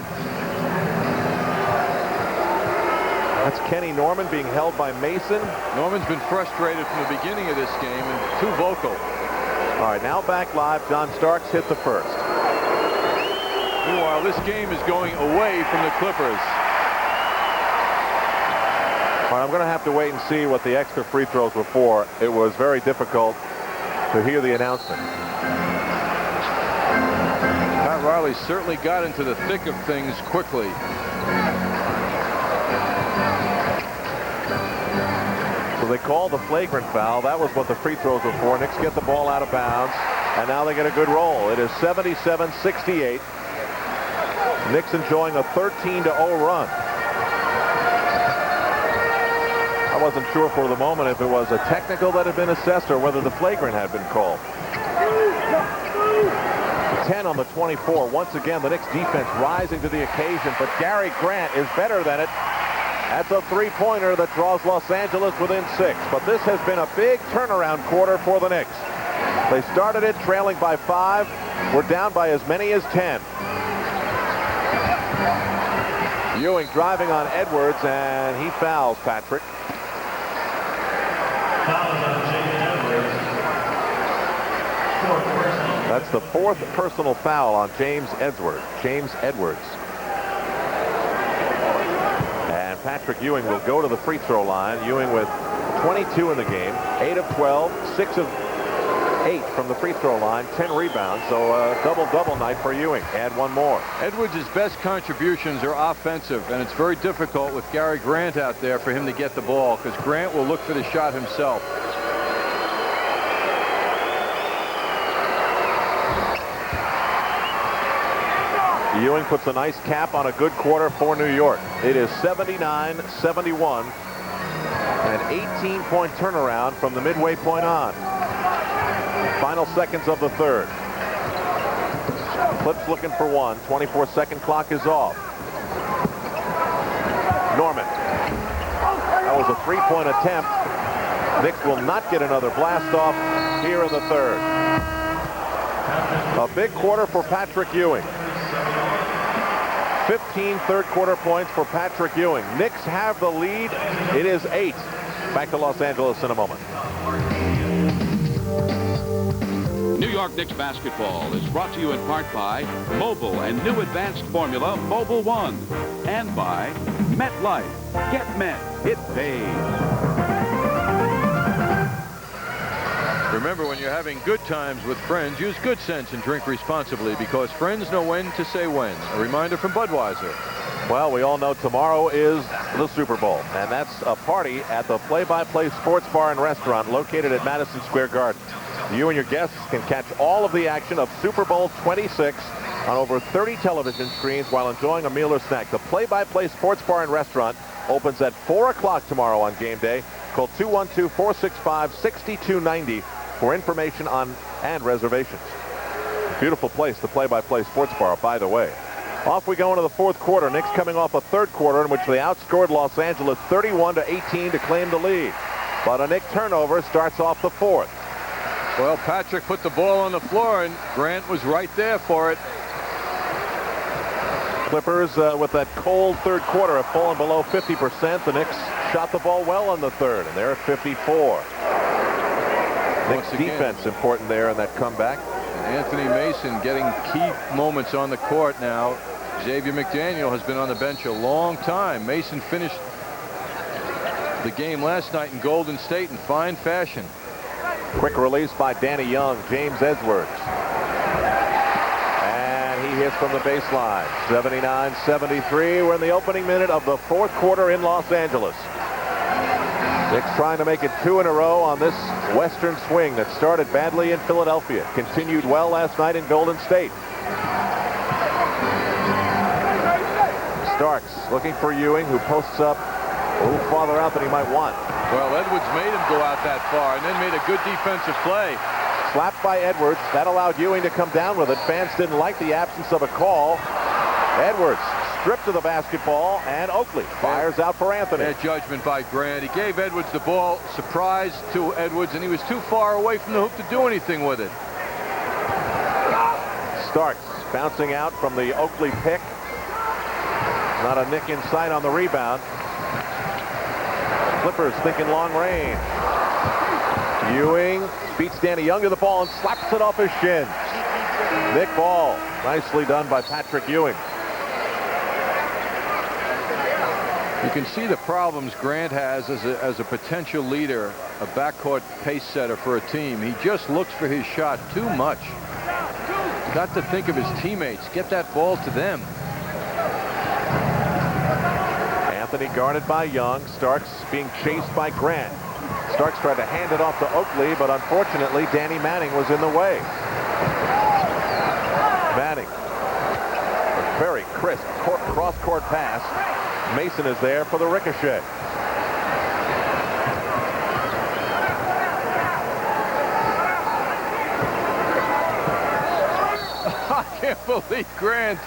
That's Kenny Norman being held by Mason. Norman's been frustrated from the beginning of this game and too vocal. All right, now back live. John Starks hit the first. Meanwhile, this game is going away from the Clippers. All right, I'm going to have to wait and see what the extra free throws were for. It was very difficult to hear the announcement. Pat Riley certainly got into the thick of things quickly. So they called the flagrant foul. That was what the free throws were for. Knicks get the ball out of bounds, and now they get a good roll. It is 77-68. Knicks enjoying a 13-0 run. I wasn't sure for the moment if it was a technical that had been assessed or whether the flagrant had been called. 10 on the 24. Once again, the Knicks defense rising to the occasion, but Gary Grant is better than it. That's a three-pointer that draws Los Angeles within 6. But this has been a big turnaround quarter for the Knicks. They started it trailing by 5. We're down by as many as 10. Ewing driving on Edwards, and he fouls Patrick. That's the 4th personal foul on James Edwards. And Patrick Ewing will go to the free throw line. Ewing with 22 in the game, 8 of 12, 6 of 8 from the free throw line, 10 rebounds. So a double-double night for Ewing. Add one more. Edwards' best contributions are offensive, and it's very difficult with Gary Grant out there for him to get the ball, because Grant will look for the shot himself. Ewing puts a nice cap on a good quarter for New York. It is 79-71, an 18-point turnaround from the midway point on. Final seconds of the third. Clips looking for one. 24-second clock is off. Norman. That was a three-point attempt. Knicks will not get another blast off here in the third. A big quarter for Patrick Ewing. 15 third-quarter points for Patrick Ewing. Knicks have the lead. It is 8. Back to Los Angeles in a moment. New York Knicks basketball is brought to you in part by Mobile and new advanced formula Mobile One, and by MetLife. Get Met. It pays. Remember, when you're having good times with friends, use good sense and drink responsibly, because friends know when to say when. A reminder from Budweiser. Well, we all know tomorrow is the Super Bowl, and that's a party at the Play-by-Play Sports Bar and Restaurant located at Madison Square Garden. You and your guests can catch all of the action of Super Bowl 26 on over 30 television screens while enjoying a meal or snack. The Play-by-Play Sports Bar and Restaurant opens at 4 o'clock tomorrow on game day. Call 212-465-6290 for information on and reservations. Beautiful place, the Play-by-Play Sports Bar, by the way. Off we go into the fourth quarter. Knicks coming off a third quarter in which they outscored Los Angeles 31-18 to claim the lead. But a Knick turnover starts off the fourth. Well, Patrick put the ball on the floor, and Grant was right there for it. Clippers, with that cold third quarter, have fallen below 50%. The Knicks shot the ball well in the third, and they're at 54. Knicks defense important there in that comeback. Anthony Mason getting key moments on the court now. Xavier McDaniel has been on the bench a long time. Mason finished the game last night in Golden State in fine fashion. Quick release by Danny Young. James Edwards. And he hits from the baseline. 79-73. We're in the opening minute of the fourth quarter in Los Angeles. Knicks trying to make it 2 in a row on this western swing that started badly in Philadelphia. Continued well last night in Golden State. Starks looking for Ewing, who posts up a little farther out than he might want. Well, Edwards made him go out that far and then made a good defensive play. Slapped by Edwards. That allowed Ewing to come down with it. Fans didn't like the absence of a call. Edwards stripped of the basketball, and Oakley fires out for Anthony. Bad judgment by Grant. He gave Edwards the ball, surprise to Edwards, and he was too far away from the hoop to do anything with it. Starks bouncing out from the Oakley pick. Not a Knick in sight on the rebound. Clippers thinking long range. Ewing beats Danny Young to the ball and slaps it off his shin. Knick ball. Nicely done by Patrick Ewing. You can see the problems Grant has as a potential leader, a backcourt pace setter for a team. He just looks for his shot too much. Got to think of his teammates. Get that ball to them. Anthony guarded by Young. Starks being chased by Grant. Starks tried to hand it off to Oakley, but unfortunately Danny Manning was in the way. Manning. A very crisp cross-court pass. Mason is there for the ricochet. I can't believe Grant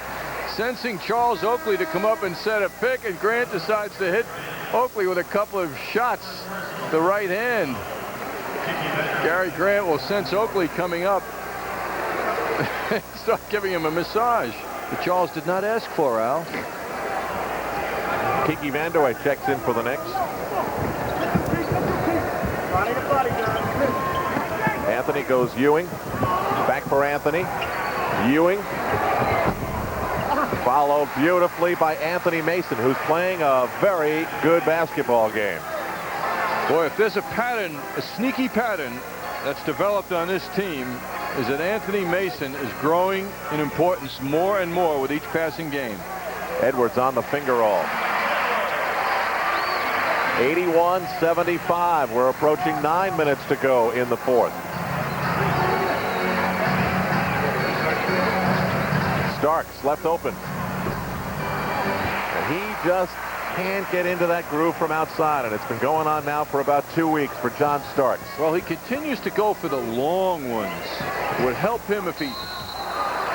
sensing Charles Oakley to come up and set a pick, and Grant decides to hit Oakley with a couple of shots the right hand. Gary Grant will sense Oakley coming up. Start giving him a massage that Charles did not ask for, Al. Kiki Vandeweghe checks in for the Knicks. Anthony goes Ewing. Back for Anthony. Ewing. Followed beautifully by Anthony Mason, who's playing a very good basketball game. Boy, if there's a pattern, a sneaky pattern that's developed on this team, is that Anthony Mason is growing in importance more and more with each passing game. Edwards on the finger roll. 81-75. We're approaching 9 minutes to go in the fourth. Starks left open. And he just can't get into that groove from outside, and it's been going on now for about 2 weeks for John Starks. Well, he continues to go for the long ones. It would help him if he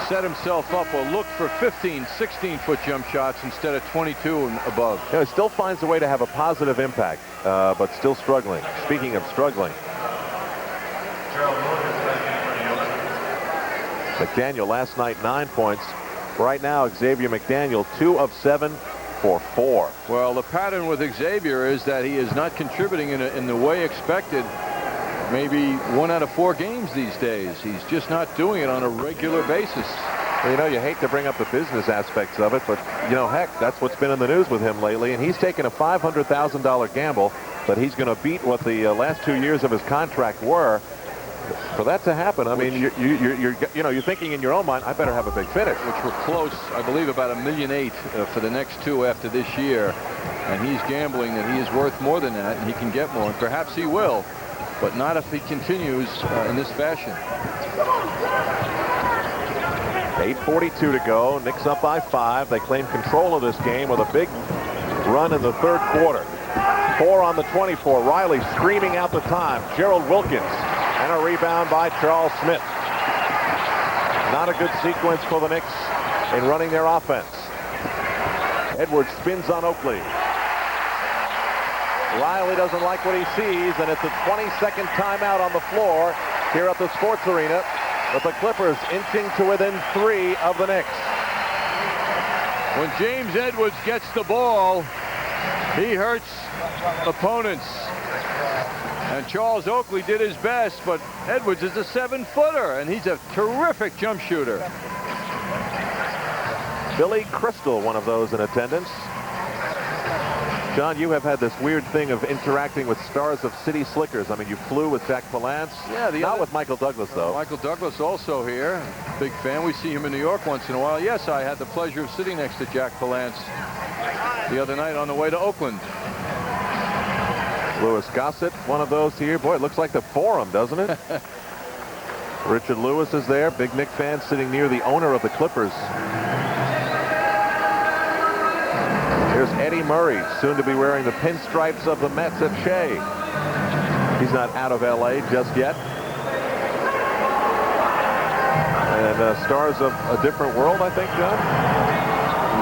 set himself up or looked for 15, 16-foot jump shots instead of 22 and above. You know, he still finds a way to have a positive impact, but still struggling. Speaking of struggling, McDaniel last night 9 points. Right now, Xavier McDaniel, 2 of 7 for 4. Well, the pattern with Xavier is that he is not contributing in the way expected. Maybe 1 out of 4 games these days. He's just not doing it on a regular basis. Well, you know, you hate to bring up the business aspects of it, but, you know, heck, that's what's been in the news with him lately. And he's taken a $500,000 gamble that he's going to beat what the last 2 years of his contract were. For that to happen, I mean, you're thinking in your own mind, I better have a big finish. Which were close, I believe, about $1.8 million for the next 2 after this year. And he's gambling that he is worth more than that, and he can get more. And perhaps he will, but not if he continues in this fashion. 8:42 to go. Knicks up by 5. They claim control of this game with a big run in the 3rd quarter. 4 on the 24. Riley screaming out the time. Gerald Wilkins. And a rebound by Charles Smith. Not a good sequence for the Knicks in running their offense. Edwards spins on Oakley. Riley doesn't like what he sees, and it's a 22nd timeout on the floor here at the Sports Arena, with the Clippers inching to within 3 of the Knicks. When James Edwards gets the ball, he hurts opponents. And Charles Oakley did his best, but Edwards is a 7-footer, and he's a terrific jump shooter. Billy Crystal, one of those in attendance. John, you have had this weird thing of interacting with stars of City Slickers. I mean, you flew with Jack Palance. Yeah, not with Michael Douglas, though. Michael Douglas also here. Big fan. We see him in New York once in a while. Yes, I had the pleasure of sitting next to Jack Palance the other night on the way to Oakland. Louis Gossett, one of those here. Boy, it looks like the Forum, doesn't it? Richard Lewis is there, big Knick fan, sitting near the owner of the Clippers. Here's Eddie Murray, soon to be wearing the pinstripes of the Mets at Shea. He's not out of L.A. just yet. And stars of a different world, I think, John?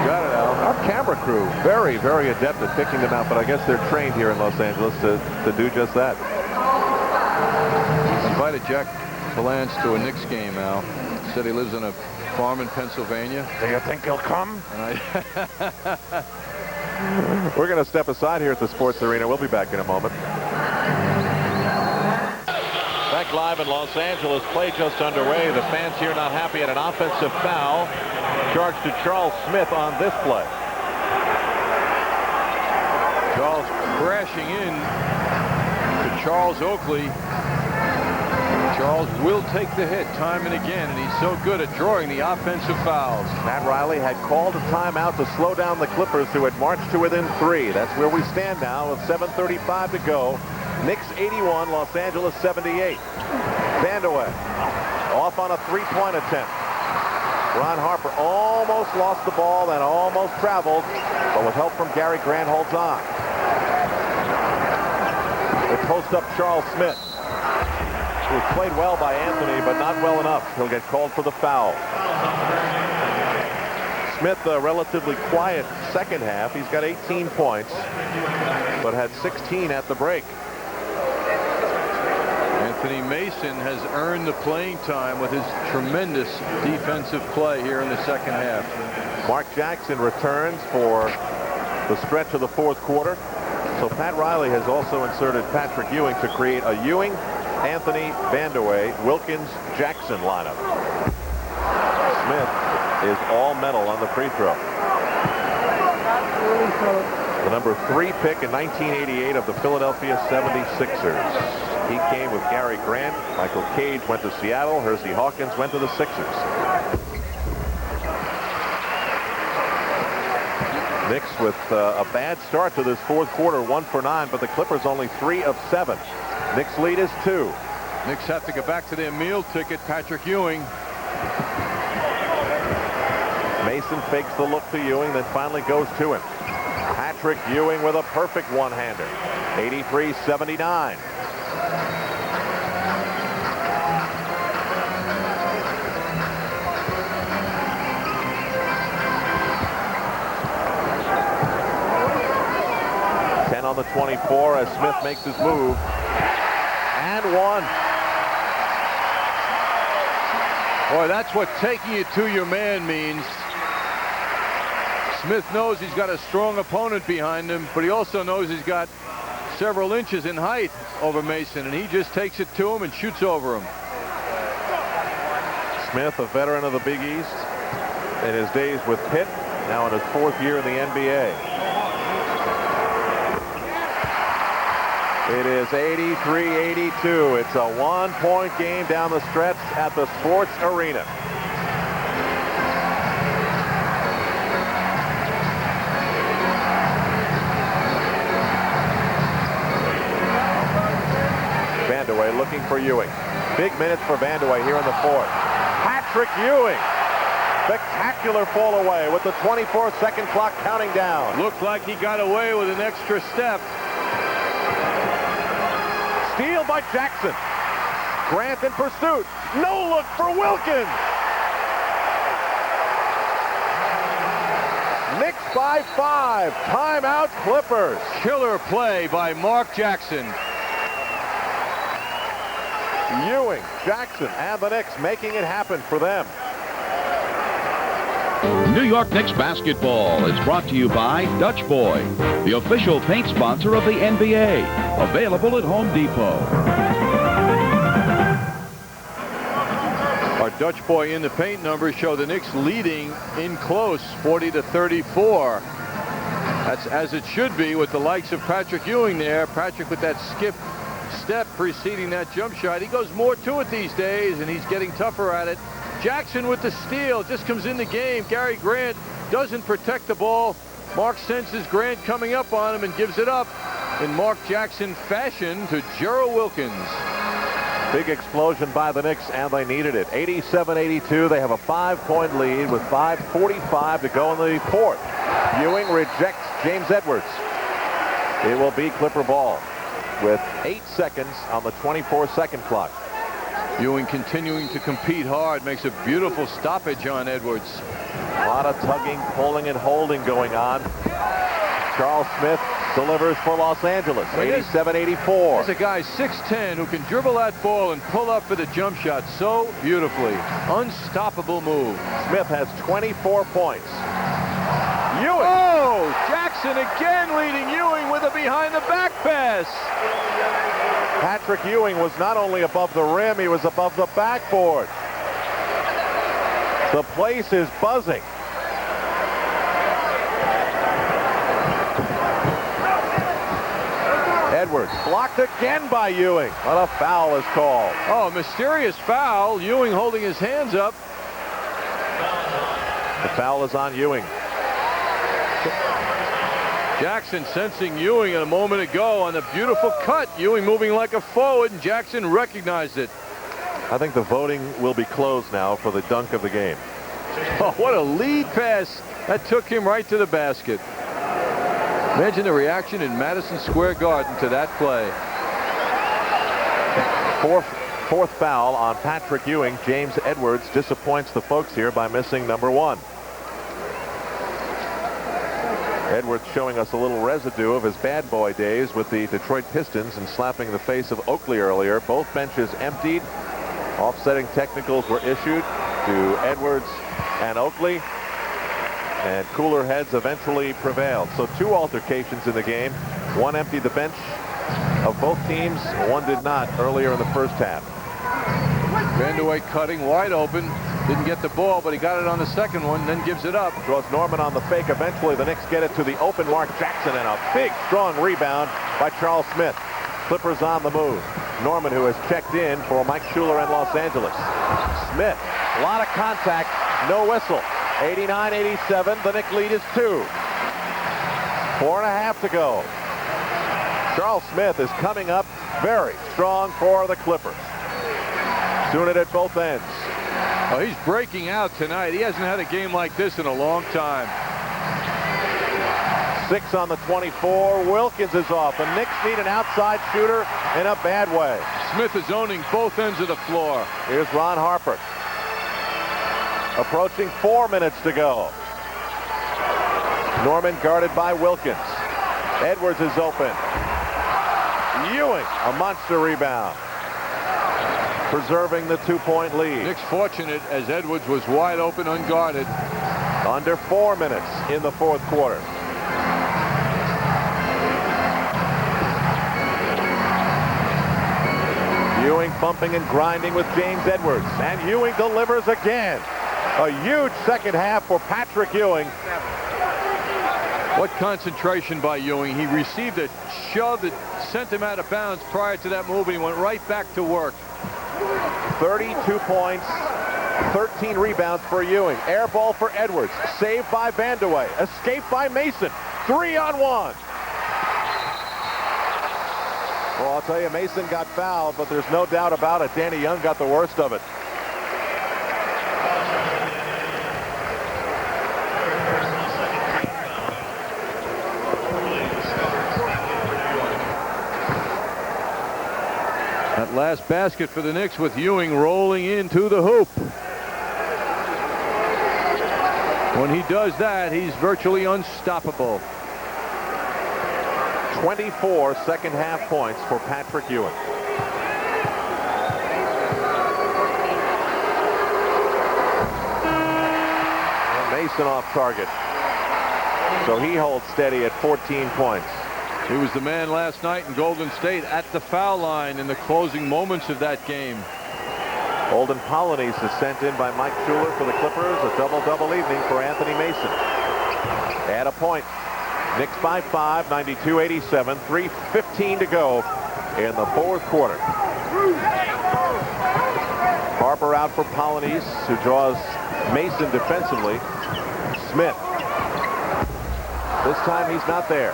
You got it, Al. Our camera crew, very, very adept at picking them out, but I guess they're trained here in Los Angeles to do just that. Invited Jack Palance to a Knicks game, Al. Said he lives on a farm in Pennsylvania. Do you think he'll come? We're going to step aside here at the Sports Arena. We'll be back in a moment. Back live in Los Angeles, play just underway. The fans here not happy at an offensive foul charged to Charles Smith on this play. Charles crashing in to Charles Oakley. Charles will take the hit time and again, and he's so good at drawing the offensive fouls. Pat Riley had called a timeout to slow down the Clippers, who had marched to within 3. That's where we stand now with 7:35 to go. Knicks 81, Los Angeles 78. Vandeweghe off on a 3-point attempt. Ron Harper almost lost the ball and almost traveled, but with help from Gary Grant holds on. They post up Charles Smith, who was played well by Anthony, but not well enough. He'll get called for the foul. Smith, a relatively quiet second half. He's got 18 points, but had 16 at the break. Anthony Mason has earned the playing time with his tremendous defensive play here in the second half. Mark Jackson returns for the stretch of the 4th quarter. So Pat Riley has also inserted Patrick Ewing to create a Ewing, Anthony, Vandeweghe, Wilkins, Jackson lineup. Smith is all metal on the free throw. The number 3 pick in 1988 of the Philadelphia 76ers. He came with Gary Grant. Michael Cage went to Seattle. Hersey Hawkins went to the Sixers. Knicks with a bad start to this 4th quarter, 1 for 9, but the Clippers only 3 of 7. Knicks lead is 2. Knicks have to go back to their meal ticket. Patrick Ewing. Mason fakes the look to Ewing, then finally goes to him. Patrick Ewing with a perfect one-hander. 83-79. On the 24 as Smith makes his move. And 1. Boy, that's what taking it to your man means. Smith knows he's got a strong opponent behind him, but he also knows he's got several inches in height over Mason, and he just takes it to him and shoots over him. Smith, a veteran of the Big East in his days with Pitt, now in his 4th year in the NBA. It is 83-82. It's a 1-point game down the stretch at the Sports Arena. Vandeweghe looking for Ewing. Big minutes for Vandeweghe here in the 4th. Patrick Ewing. Spectacular fall away with the 24-second clock counting down. Looked like he got away with an extra step. Steal by Jackson. Grant in pursuit. No look for Wilkins. Knicks by 5. Timeout Clippers. Killer play by Mark Jackson. Ewing, Jackson, and the Knicks making it happen for them. New York Knicks basketball is brought to you by Dutch Boy, the official paint sponsor of the NBA. Available at Home Depot. Our Dutch Boy in the paint numbers show the Knicks leading in close, 40-34. That's as it should be with the likes of Patrick Ewing there. Patrick with that skip step preceding that jump shot. He goes more to it these days, and he's getting tougher at it. Jackson with the steal, just comes in the game. Gary Grant doesn't protect the ball. Mark senses Grant coming up on him and gives it up in Mark Jackson fashion to Gerald Wilkins. Big explosion by the Knicks, and they needed it. 87-82. They have a 5-point lead with 5:45 to go in the 4th. Ewing rejects James Edwards. It will be Clipper ball with 8 seconds on the 24-second clock. Ewing continuing to compete hard, makes a beautiful stoppage on Edwards. A lot of tugging, pulling, and holding going on. Charles Smith delivers for Los Angeles, 87-84. There's a guy 6'10" who can dribble that ball and pull up for the jump shot so beautifully. Unstoppable move. Smith has 24 points. Ewing. Oh, Jackson again leading Ewing with a behind-the-back pass. Patrick Ewing was not only above the rim, he was above the backboard. The place is buzzing. Edwards blocked again by Ewing. What a foul is called. Oh, mysterious foul. Ewing holding his hands up. The foul is on Ewing. Jackson sensing Ewing a moment ago on the beautiful cut. Ewing moving like a forward, and Jackson recognized it. I think the voting will be closed now for the dunk of the game. Oh, what a lead pass. That took him right to the basket. Imagine the reaction in Madison Square Garden to that play. Fourth foul on Patrick Ewing. James Edwards disappoints the folks here by missing number 1. Edwards showing us a little residue of his bad boy days with the Detroit Pistons and slapping the face of Oakley earlier. Both benches emptied. Offsetting technicals were issued to Edwards and Oakley, and cooler heads eventually prevailed. So 2 altercations in the game. One emptied the bench of both teams. One did not earlier in the first half. Vandeweghe cutting wide open. Didn't get the ball, but he got it on the second one, then gives it up. Draws Norman on the fake. Eventually, the Knicks get it to the open Mark Jackson, and a big, strong rebound by Charles Smith. Clippers on the move. Norman, who has checked in for Mike Schuler in Los Angeles. Smith, a lot of contact, no whistle. 89-87, the Knicks lead is 2. 4.5 to go. Charles Smith is coming up very strong for the Clippers. Doing it at both ends. Oh, he's breaking out tonight. He hasn't had a game like this in a long time. 6 on the 24. Wilkins is off. The Knicks need an outside shooter in a bad way. Smith is owning both ends of the floor. Here's Ron Harper. Approaching 4 minutes to go. Norman guarded by Wilkins. Edwards is open. Ewing, a monster rebound. Preserving the 2-point lead. Knicks fortunate as Edwards was wide open, unguarded. Under 4 minutes in the fourth quarter. Ewing bumping and grinding with James Edwards. And Ewing delivers again. A huge second half for Patrick Ewing. What concentration by Ewing. He received a shove that sent him out of bounds prior to that move, and he went right back to work. 32 points, 13 rebounds for Ewing. Air ball for Edwards. Saved by Vandeweghe. Escaped by Mason. 3-on-1. Well, I'll tell you, Mason got fouled, but there's no doubt about it. Danny Young got the worst of it. That last basket for the Knicks with Ewing rolling into the hoop. When he does that, he's virtually unstoppable. 24 second half points for Patrick Ewing. Mason off target. So he holds steady at 14 points. He was the man last night in Golden State at the foul line in the closing moments of that game. Olden Polynice is sent in by Mike Schuler for the Clippers. A double-double evening for Anthony Mason. Add a point. Knicks by 5, 92-87. 3:15 to go in the fourth quarter. Harper out for Polynice, who draws Mason defensively. Smith. This time he's not there.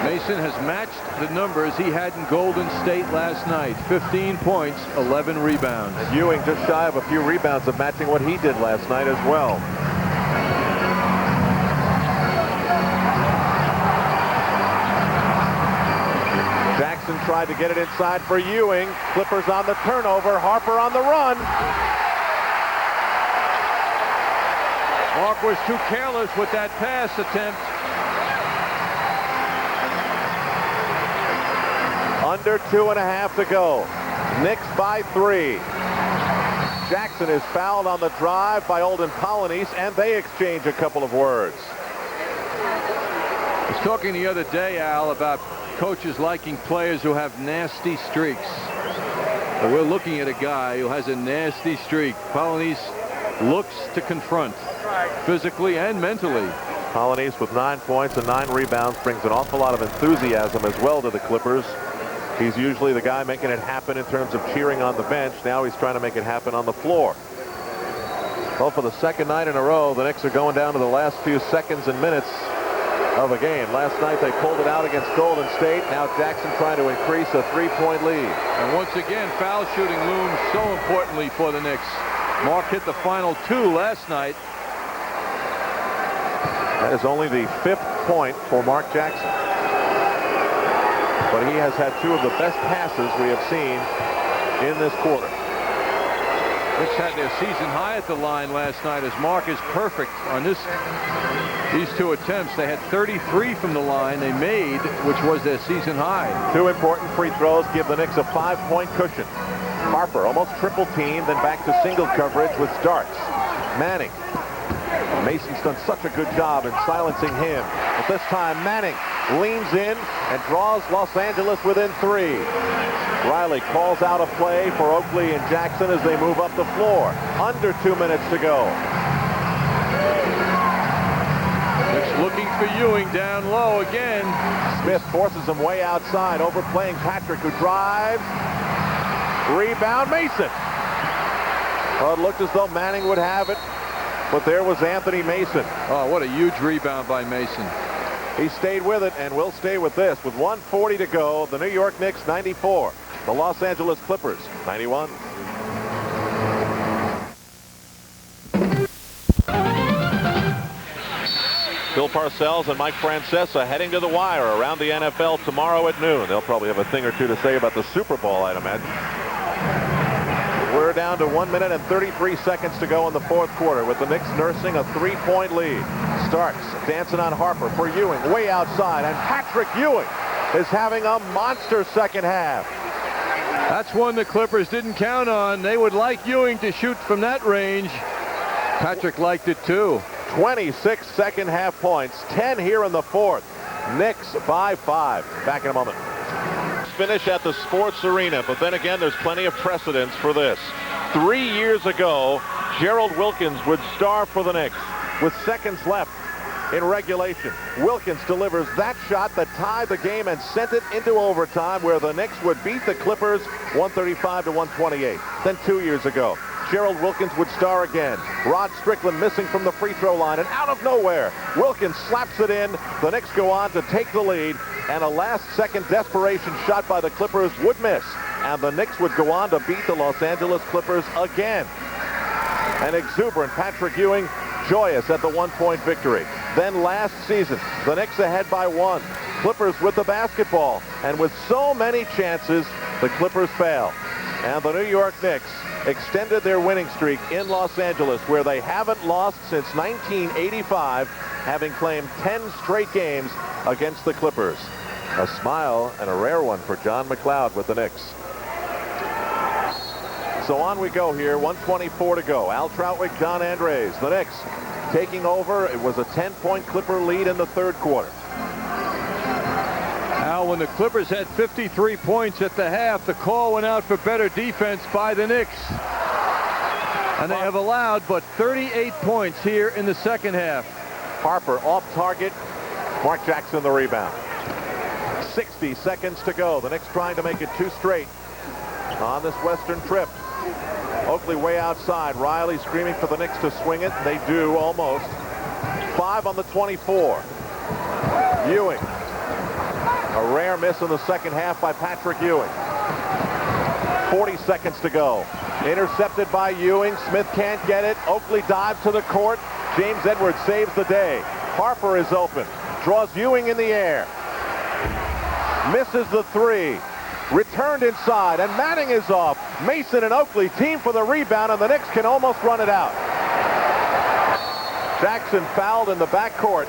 Mason has matched the numbers he had in Golden State last night. 15 points, 11 rebounds. And Ewing just shy of a few rebounds of matching what he did last night as well. Jackson tried to get it inside for Ewing. Clippers on the turnover. Harper on the run. Mark was too careless with that pass attempt. Under 2.5 to go. Knicks by 3. Jackson is fouled on the drive by Olden Polynice, and they exchange a couple of words. I was talking the other day, Al, about coaches liking players who have nasty streaks. And we're looking at a guy who has a nasty streak. Polynice looks to confront physically and mentally. Polynice with 9 points and 9 rebounds brings an awful lot of enthusiasm as well to the Clippers. He's usually the guy making it happen in terms of cheering on the bench. Now he's trying to make it happen on the floor. Well, for the second night in a row, the Knicks are going down to the last few seconds and minutes of a game. Last night they pulled it out against Golden State. Now Jackson trying to increase a 3-point lead. And once again, foul shooting looms so importantly for the Knicks. Mark hit the final 2 last night. That is only the 5th point for Mark Jackson. But he has had 2 of the best passes we have seen in this quarter. Knicks had their season high at the line last night as Mark is perfect on these 2 attempts. They had 33 from the line they made, which was their season high. 2 important free throws give the Knicks a 5-point cushion. Harper almost triple teamed, then back to single coverage with Starks. Manning. Mason's done such a good job in silencing him. But this time Manning leans in and draws Los Angeles within 3. Riley calls out a play for Oakley and Jackson as they move up the floor. Under 2 minutes to go. Knicks looking for Ewing down low again. Smith forces him way outside, overplaying Patrick, who drives. Rebound, Mason. Oh, it looked as though Manning would have it, but there was Anthony Mason. Oh, what a huge rebound by Mason. He stayed with it and will stay with this. With 1:40 to go, the New York Knicks 94. The Los Angeles Clippers 91. Bill Parcells and Mike Francesa heading to the wire around the NFL tomorrow at noon. They'll probably have a thing or two to say about the Super Bowl, I'd imagine. We're down to 1 minute and 33 seconds to go in the fourth quarter with the Knicks nursing a 3-point lead. Starks dancing on Harper for Ewing way outside, and Patrick Ewing is having a monster second half. That's one the Clippers didn't count on. They would like Ewing to shoot from that range. Patrick liked it too. 26 second half points, 10 here in the fourth. Knicks by 5. Back in a moment. Finish at the Sports Arena, but then again, there's plenty of precedence for this. 3 years ago, Gerald Wilkins would star for the Knicks with seconds left in regulation. Wilkins delivers that shot that tied the game and sent it into overtime, where the Knicks would beat the Clippers 135-128. Then 2 years ago, Gerald Wilkins would star again. Rod Strickland missing from the free throw line, and out of nowhere, Wilkins slaps it in. The Knicks go on to take the lead, and a last-second desperation shot by the Clippers would miss, and the Knicks would go on to beat the Los Angeles Clippers again. An exuberant Patrick Ewing, joyous at the one-point victory. Then last season, the Knicks ahead by 1. Clippers with the basketball, and with so many chances, the Clippers fail. And the New York Knicks extended their winning streak in Los Angeles, where they haven't lost since 1985, having claimed 10 straight games against the Clippers. A smile, and a rare one for John McLeod with the Knicks. So on we go here, 1:24 to go. Al Troutwig, John Andres, the Knicks taking over. It was a 10-point Clipper lead in the third quarter. Al, when the Clippers had 53 points at the half, the call went out for better defense by the Knicks. And they have allowed but 38 points here in the second half. Harper off target. Mark Jackson the rebound. 60 seconds to go. The Knicks trying to make it 2 straight on this Western trip. Oakley way outside. Riley screaming for the Knicks to swing it. They do almost. 5 on the 24. Ewing. A rare miss in the second half by Patrick Ewing. 40 seconds to go. Intercepted by Ewing. Smith can't get it. Oakley dives to the court. James Edwards saves the day. Harper is open. Draws Ewing in the air. Misses the 3. Returned inside, and Manning is off. Mason and Oakley team for the rebound, and the Knicks can almost run it out. Jackson fouled in the backcourt,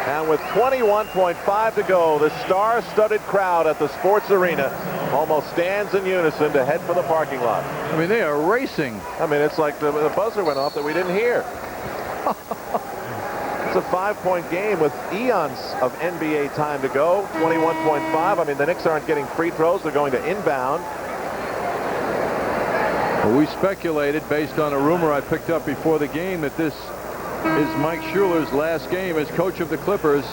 and with 21.5 to go, the star-studded crowd at the Sports Arena almost stands in unison to head for the parking lot. I mean, they are racing. I mean, it's like the buzzer went off that we didn't hear. It's a 5-point game with eons of NBA time to go. 21.5. I mean, the Knicks aren't getting free throws. They're going to inbound. Well, we speculated based on a rumor I picked up before the game that this is Mike Schuler's last game as coach of the Clippers.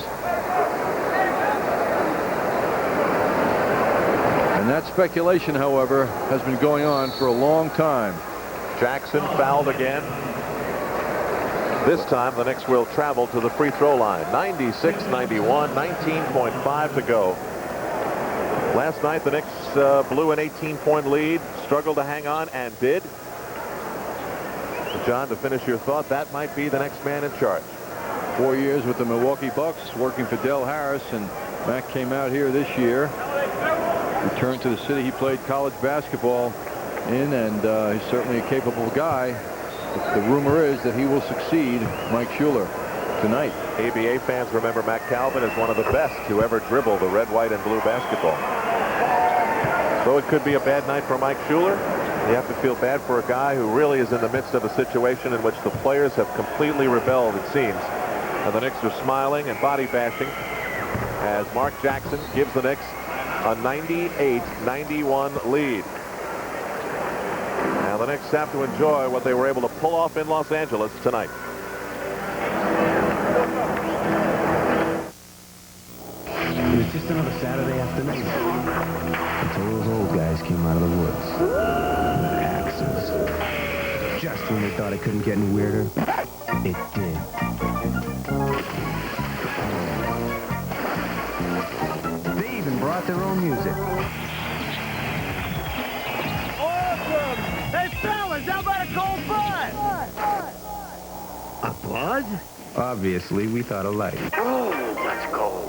And that speculation, however, has been going on for a long time. Jackson fouled again. This time, the Knicks will travel to the free throw line. 96-91, 19.5 to go. Last night, the Knicks blew an 18-point lead, struggled to hang on, and did. John, to finish your thought, that might be the next man in charge. 4 years with the Milwaukee Bucks, working for Del Harris, and Mac came out here this year. Returned to the city he played college basketball in, and he's certainly a capable guy. The rumor is that he will succeed Mike Schuler tonight. ABA fans remember Matt Calvin as one of the best to ever dribble the red, white, and blue basketball. So it could be a bad night for Mike Schuler. You have to feel bad for a guy who really is in the midst of a situation in which the players have completely rebelled, it seems. And the Knicks are smiling and body bashing as Mark Jackson gives the Knicks a 98-91 lead. Now the Knicks have to enjoy what they were able to pull off in Los Angeles tonight. It was just another Saturday afternoon until those old guys came out of the woods with axes. Just when they thought it couldn't get any weirder, it did. They even brought their own music. Hey, fellas, how about a cold bud? A bud? Obviously, we thought alike. Oh, let's go.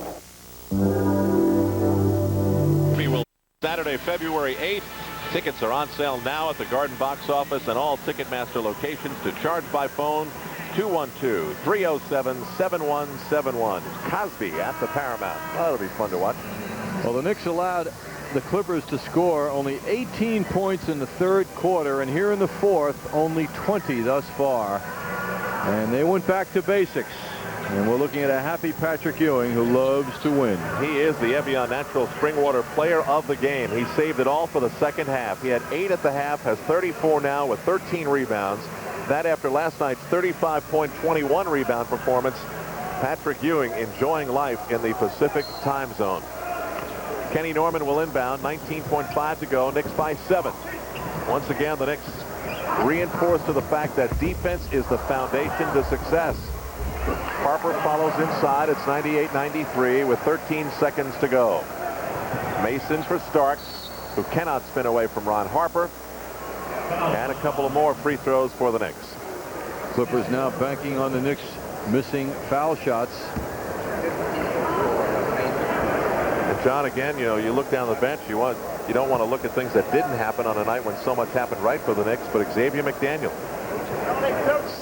Saturday, February 8th. Tickets are on sale now at the Garden Box Office and all Ticketmaster locations. To charge by phone, 212-307-7171. Cosby at the Paramount. Oh, that'll be fun to watch. Well, the Knicks allowed the Clippers to score only 18 points in the third quarter, and here in the fourth, only 20 thus far. And they went back to basics. And we're looking at a happy Patrick Ewing who loves to win. He is the Evian Natural Springwater player of the game. He saved it all for the second half. He had 8 at the half, has 34 now with 13 rebounds. That after last night's 35-point-21 rebound performance. Patrick Ewing enjoying life in the Pacific time zone. Kenny Norman will inbound. 19.5 to go. Knicks by 7. Once again, the Knicks reinforced to the fact that defense is the foundation to success. Harper follows inside. It's 98-93 with 13 seconds to go. Mason for Starks, who cannot spin away from Ron Harper. And a couple of more free throws for the Knicks. Clippers now banking on the Knicks missing foul shots. And John, again, you know, you look down the bench, you don't want to look at things that didn't happen on a night when so much happened right for the Knicks, but Xavier McDaniel,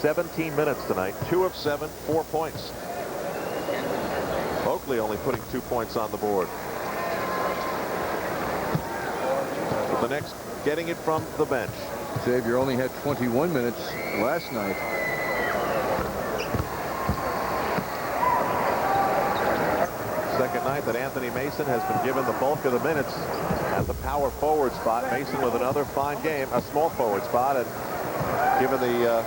17 minutes tonight, 2 of 7, 4 points. Oakley only putting 2 points on the board. But the Knicks getting it from the bench. Xavier only had 21 minutes last night. Second night that Anthony Mason has been given the bulk of the minutes at the power forward spot. Mason with another fine game, a small forward spot, and given the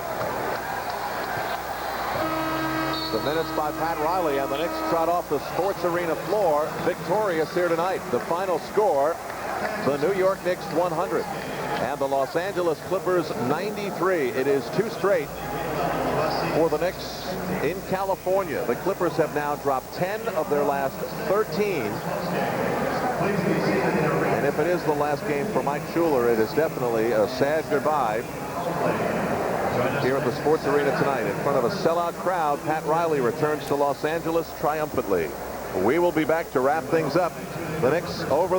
minutes by Pat Riley, and the Knicks trot off the Sports Arena floor victorious here tonight. The final score, the New York Knicks 100 and the Los Angeles Clippers 93. It is 2 straight for the Knicks in California. The Clippers have now dropped 10 of their last 13. And if it is the last game for Mike Schuler, it is definitely a sad goodbye. Here at the Sports Arena tonight, in front of a sellout crowd, Pat Riley returns to Los Angeles triumphantly. We will be back to wrap things up. The Knicks over the